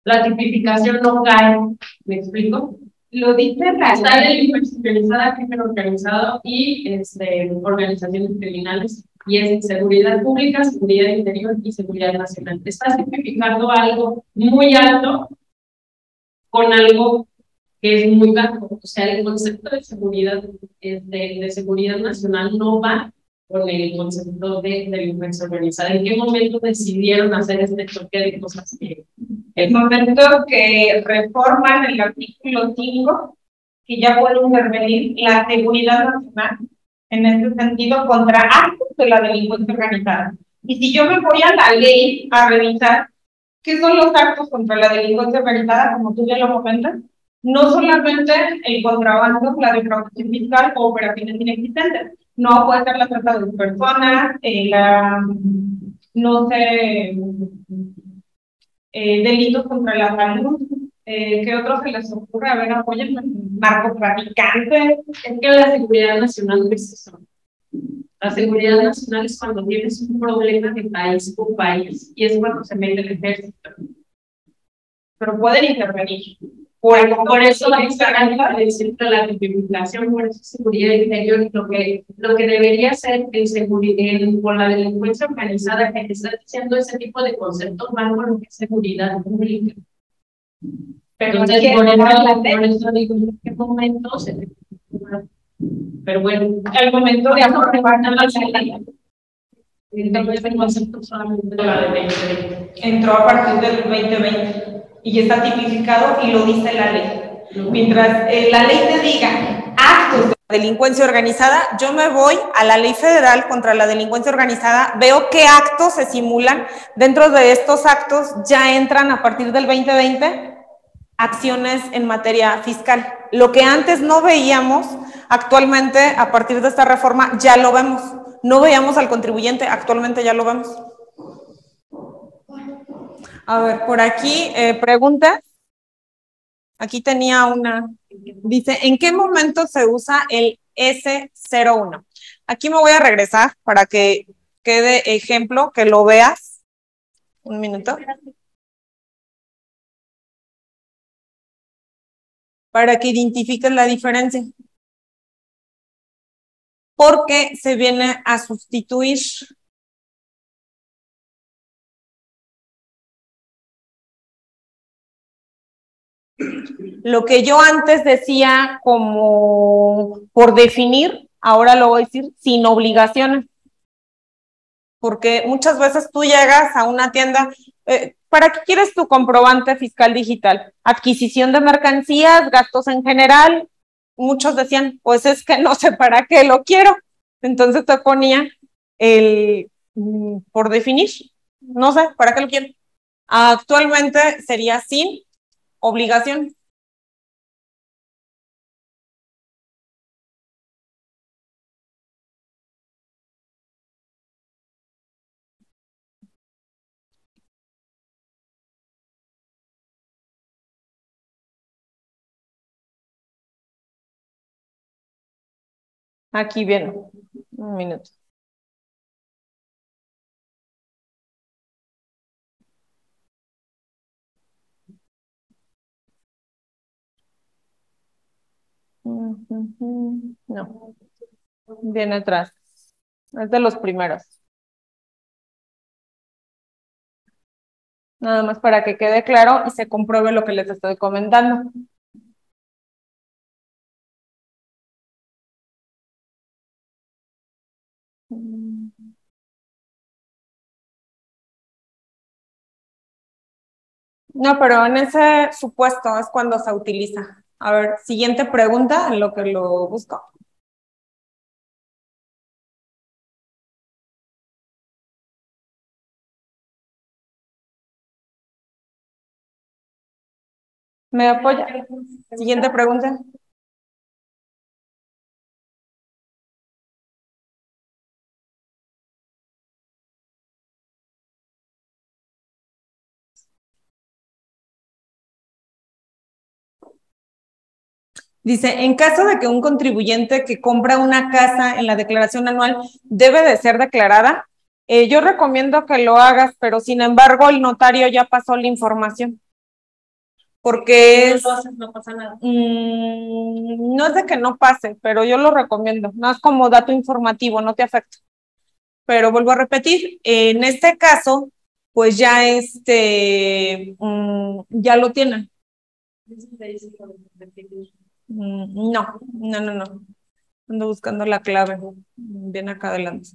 B: La tipificación no cae, ¿me explico? Lo dice la está delincuencia organizada, crimen organizado y organizaciones criminales, y es seguridad pública, seguridad interior y seguridad nacional. Estás tipificando algo muy alto con algo que es muy bajo. O sea, el concepto de seguridad, de seguridad nacional no va con el concepto de delincuencia organizada. ¿En qué momento decidieron hacer este choque de cosas?
C: El momento que reforman el artículo 5, que ya puede intervenir la seguridad nacional en este sentido contra actos de la delincuencia organizada. Y si yo me voy a la ley a revisar qué son los actos contra la delincuencia organizada, como tú ya lo comentas, no solamente el contrabando, la defraudación fiscal o operaciones inexistentes, no puede ser la trata de personas, no sé, delitos contra la salud, ¿qué otros se les ocurre? A ver, apoyen, narcotraficantes.
B: Es que la seguridad nacional no es eso. La seguridad nacional es cuando tienes un problema de país por país y es cuando se mete el ejército.
C: Pero pueden intervenir.
B: Por eso la tipificación, por eso seguridad interior, lo que debería ser con la delincuencia organizada, que está diciendo ese tipo de conceptos van con lo que es seguridad pública. Pero entonces, por eso digo, ¿en qué momento se? Pero bueno,
C: al momento de aprobar la ley,
B: entonces el concepto solamente de la de 2020.
C: Entró a partir del 2020 y ya está tipificado y lo dice la ley. Mientras la ley te diga actos de delincuencia organizada, yo me voy a la ley federal contra la delincuencia organizada, veo qué actos se simulan. Dentro de estos actos ya entran a partir del 2020 acciones en materia fiscal. Lo que antes no veíamos, actualmente a partir de esta reforma ya lo vemos. No veíamos al contribuyente, actualmente ya lo vemos. A ver, por aquí preguntas. Aquí tenía una, dice, ¿en qué momento se usa el S01? Aquí me voy a regresar para que quede ejemplo, que lo veas. Un minuto. Para que identifiques la diferencia. Porque se viene a sustituir. Lo que yo antes decía como por definir, ahora lo voy a decir sin obligaciones. Porque muchas veces tú llegas a una tienda, ¿para qué quieres tu comprobante fiscal digital? Adquisición de mercancías, gastos en general. Muchos decían, pues es que no sé para qué lo quiero. Entonces te ponía el por definir, no sé para qué lo quiero. Actualmente sería sin obligación. Aquí viene, un minuto. No, viene atrás. Es de los primeros. Nada más para que quede claro y se compruebe lo que les estoy comentando. No, pero en ese supuesto es cuando se utiliza. A ver, siguiente pregunta en lo que lo busco. ¿Me apoya? Siguiente pregunta. Dice, en caso de que un contribuyente que compra una casa en la declaración anual debe de ser declarada, yo recomiendo que lo hagas, pero sin embargo el notario ya pasó la información. Porque es, no pasa nada. No es de que no pase, pero yo lo recomiendo. No es como dato informativo, no te afecta. Pero vuelvo a repetir, en este caso, pues ya ya lo tienen. No. Ando buscando la clave. Bien acá adelante.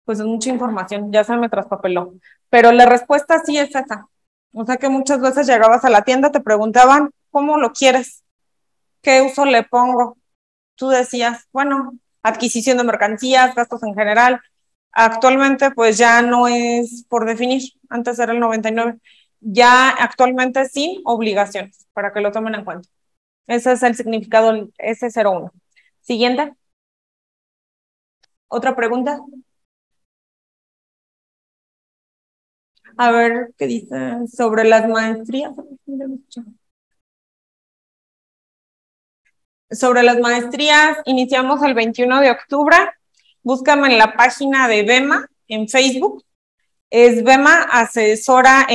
C: Pues es mucha información, ya se me traspapeló. Pero la respuesta sí es esa. O sea que muchas veces llegabas a la tienda, te preguntaban, ¿cómo lo quieres? ¿Qué uso le pongo? Tú decías, bueno, adquisición de mercancías, gastos en general. Actualmente, pues ya no es por definir. Antes era el 99. Ya actualmente sin obligaciones, para que lo tomen en cuenta. Ese es el significado del S01. Siguiente. ¿Otra pregunta? A ver, ¿qué dice sobre las maestrías? Sobre las maestrías, iniciamos el 21 de octubre. Búscame en la página de BEMA en Facebook. Es BEMA asesora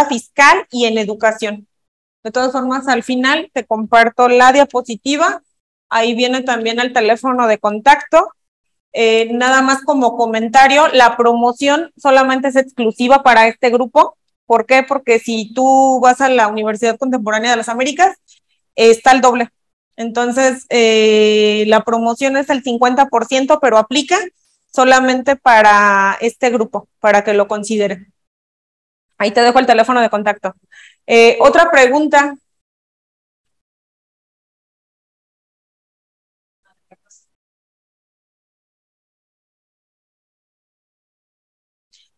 C: fiscal y en educación. De todas formas, al final te comparto la diapositiva. Ahí viene también el teléfono de contacto. Nada más como comentario, la promoción solamente es exclusiva para este grupo. ¿Por qué? Porque si tú vas a la Universidad Contemporánea de las Américas, está el doble. Entonces, la promoción es el 50%, pero aplica solamente para este grupo, para que lo consideren. Ahí te dejo el teléfono de contacto. Otra pregunta.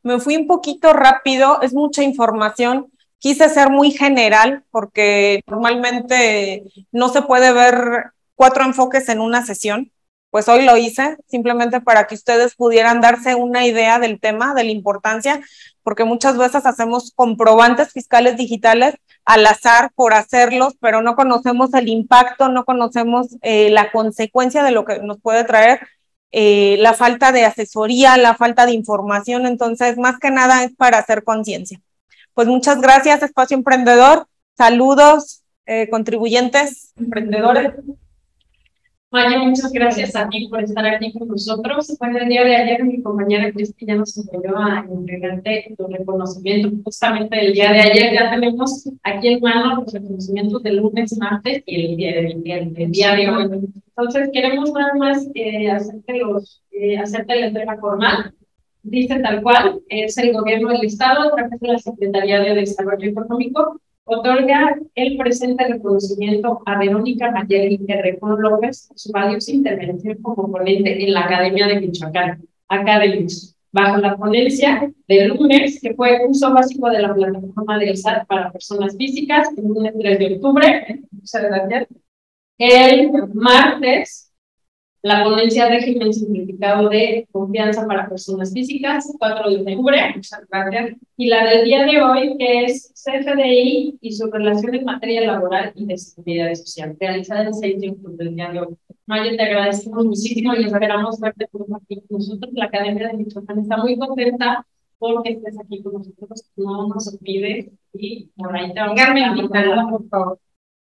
C: Me fui un poquito rápido, es mucha información. Quise ser muy general porque normalmente no se puede ver 4 enfoques en una sesión. Pues hoy lo hice simplemente para que ustedes pudieran darse una idea del tema, de la importancia, porque muchas veces hacemos comprobantes fiscales digitales al azar por hacerlos, pero no conocemos el impacto, no conocemos la consecuencia de lo que nos puede traer la falta de asesoría, la falta de información. Entonces, más que nada es para hacer conciencia. Pues muchas gracias, Espacio Emprendedor. Saludos, contribuyentes, emprendedores.
B: Maya, muchas gracias a ti por estar aquí con nosotros. Bueno, el día de ayer mi compañera Cristi ya nos apoyó a entregarte tu reconocimiento. Justamente el día de ayer ya tenemos aquí en mano los reconocimientos del lunes, martes y el día de hoy. Entonces, queremos nada más hacerte la entrega formal. Dice tal cual, es el gobierno del Estado, a través de la Secretaría de Desarrollo Económico, otorga el presente reconocimiento a Verónica Mayeli Herrejón López por su valiosa intervención como ponente en la Academia de Michoacán, Academies, bajo la ponencia del lunes, que fue uso básico de la plataforma del SAT para personas físicas, el lunes 3 de octubre, el martes, la ponencia de régimen simplificado de confianza para personas físicas, 4 de octubre, y la del día de hoy, que es CFDI y su relación en materia laboral y de seguridad social, realizada el 6 de octubre del día de hoy. Maya, te agradecemos muchísimo y esperamos verte por aquí con nosotros. La Academia de Michoacán está muy contenta porque estés aquí con nosotros, no nos olvides y por ahí te vamos a invitar, por favor.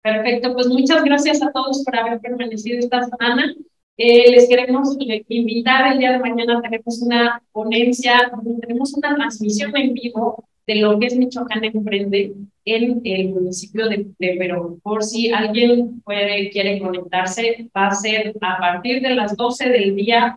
B: Perfecto, pues muchas gracias a todos por haber permanecido esta semana. Les queremos invitar, el día de mañana tenemos una ponencia, tenemos una transmisión en vivo de lo que es Michoacán Emprende en el municipio de Perú. Por si alguien quiere conectarse, va a ser a partir de las 12 del día,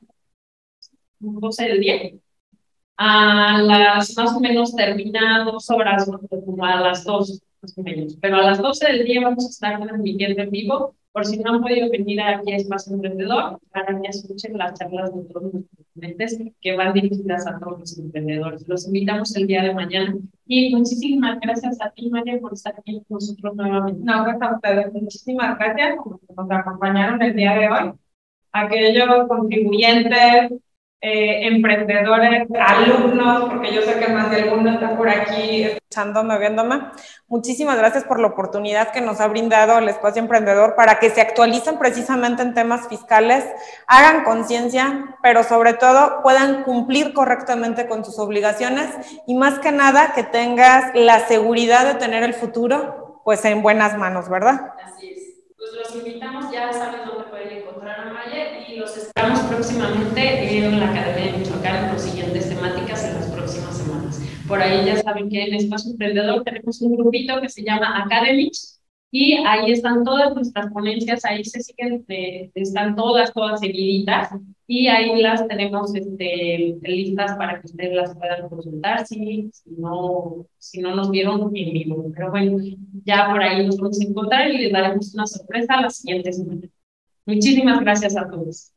B: a las más o menos termina 2 horas, como a las 2 más o menos. Pero a las 12 del día vamos a estar transmitiendo en vivo. Por si no han podido venir aquí a Espacio Emprendedor, para que escuchen las charlas de todos los ponentes que van dirigidas a todos los emprendedores. Los invitamos el día de mañana. Y muchísimas gracias a ti, María, por estar aquí con nosotros nuevamente.
C: No, pues a ustedes, muchísimas gracias por nos acompañaron el día de hoy. Aquellos contribuyentes, emprendedores, alumnos, porque yo sé que más de alguno está por aquí escuchándome, viéndome. Muchísimas gracias por la oportunidad que nos ha brindado el Espacio Emprendedor para que se actualicen precisamente en temas fiscales, hagan conciencia, pero sobre todo puedan cumplir correctamente con sus obligaciones y más que nada que tengas la seguridad de tener el futuro pues en buenas manos, ¿verdad?
B: Así es. Pues los invitamos, ya saben dónde pueden encontrar a Maya y los esperamos próximamente en la Academia de Michoacán con siguientes temáticas en las próximas semanas. Por ahí ya saben que en Espacio Emprendedor tenemos un grupito que se llama Academics y ahí están todas nuestras ponencias, ahí se siguen, están todas seguiditas y ahí las tenemos listas para que ustedes las puedan consultar si no nos vieron en vivo. Pero bueno, ya por ahí nos vamos a encontrar y les daremos una sorpresa la siguiente semana. Muchísimas gracias a todos.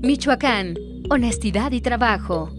A: Michoacán, honestidad y trabajo.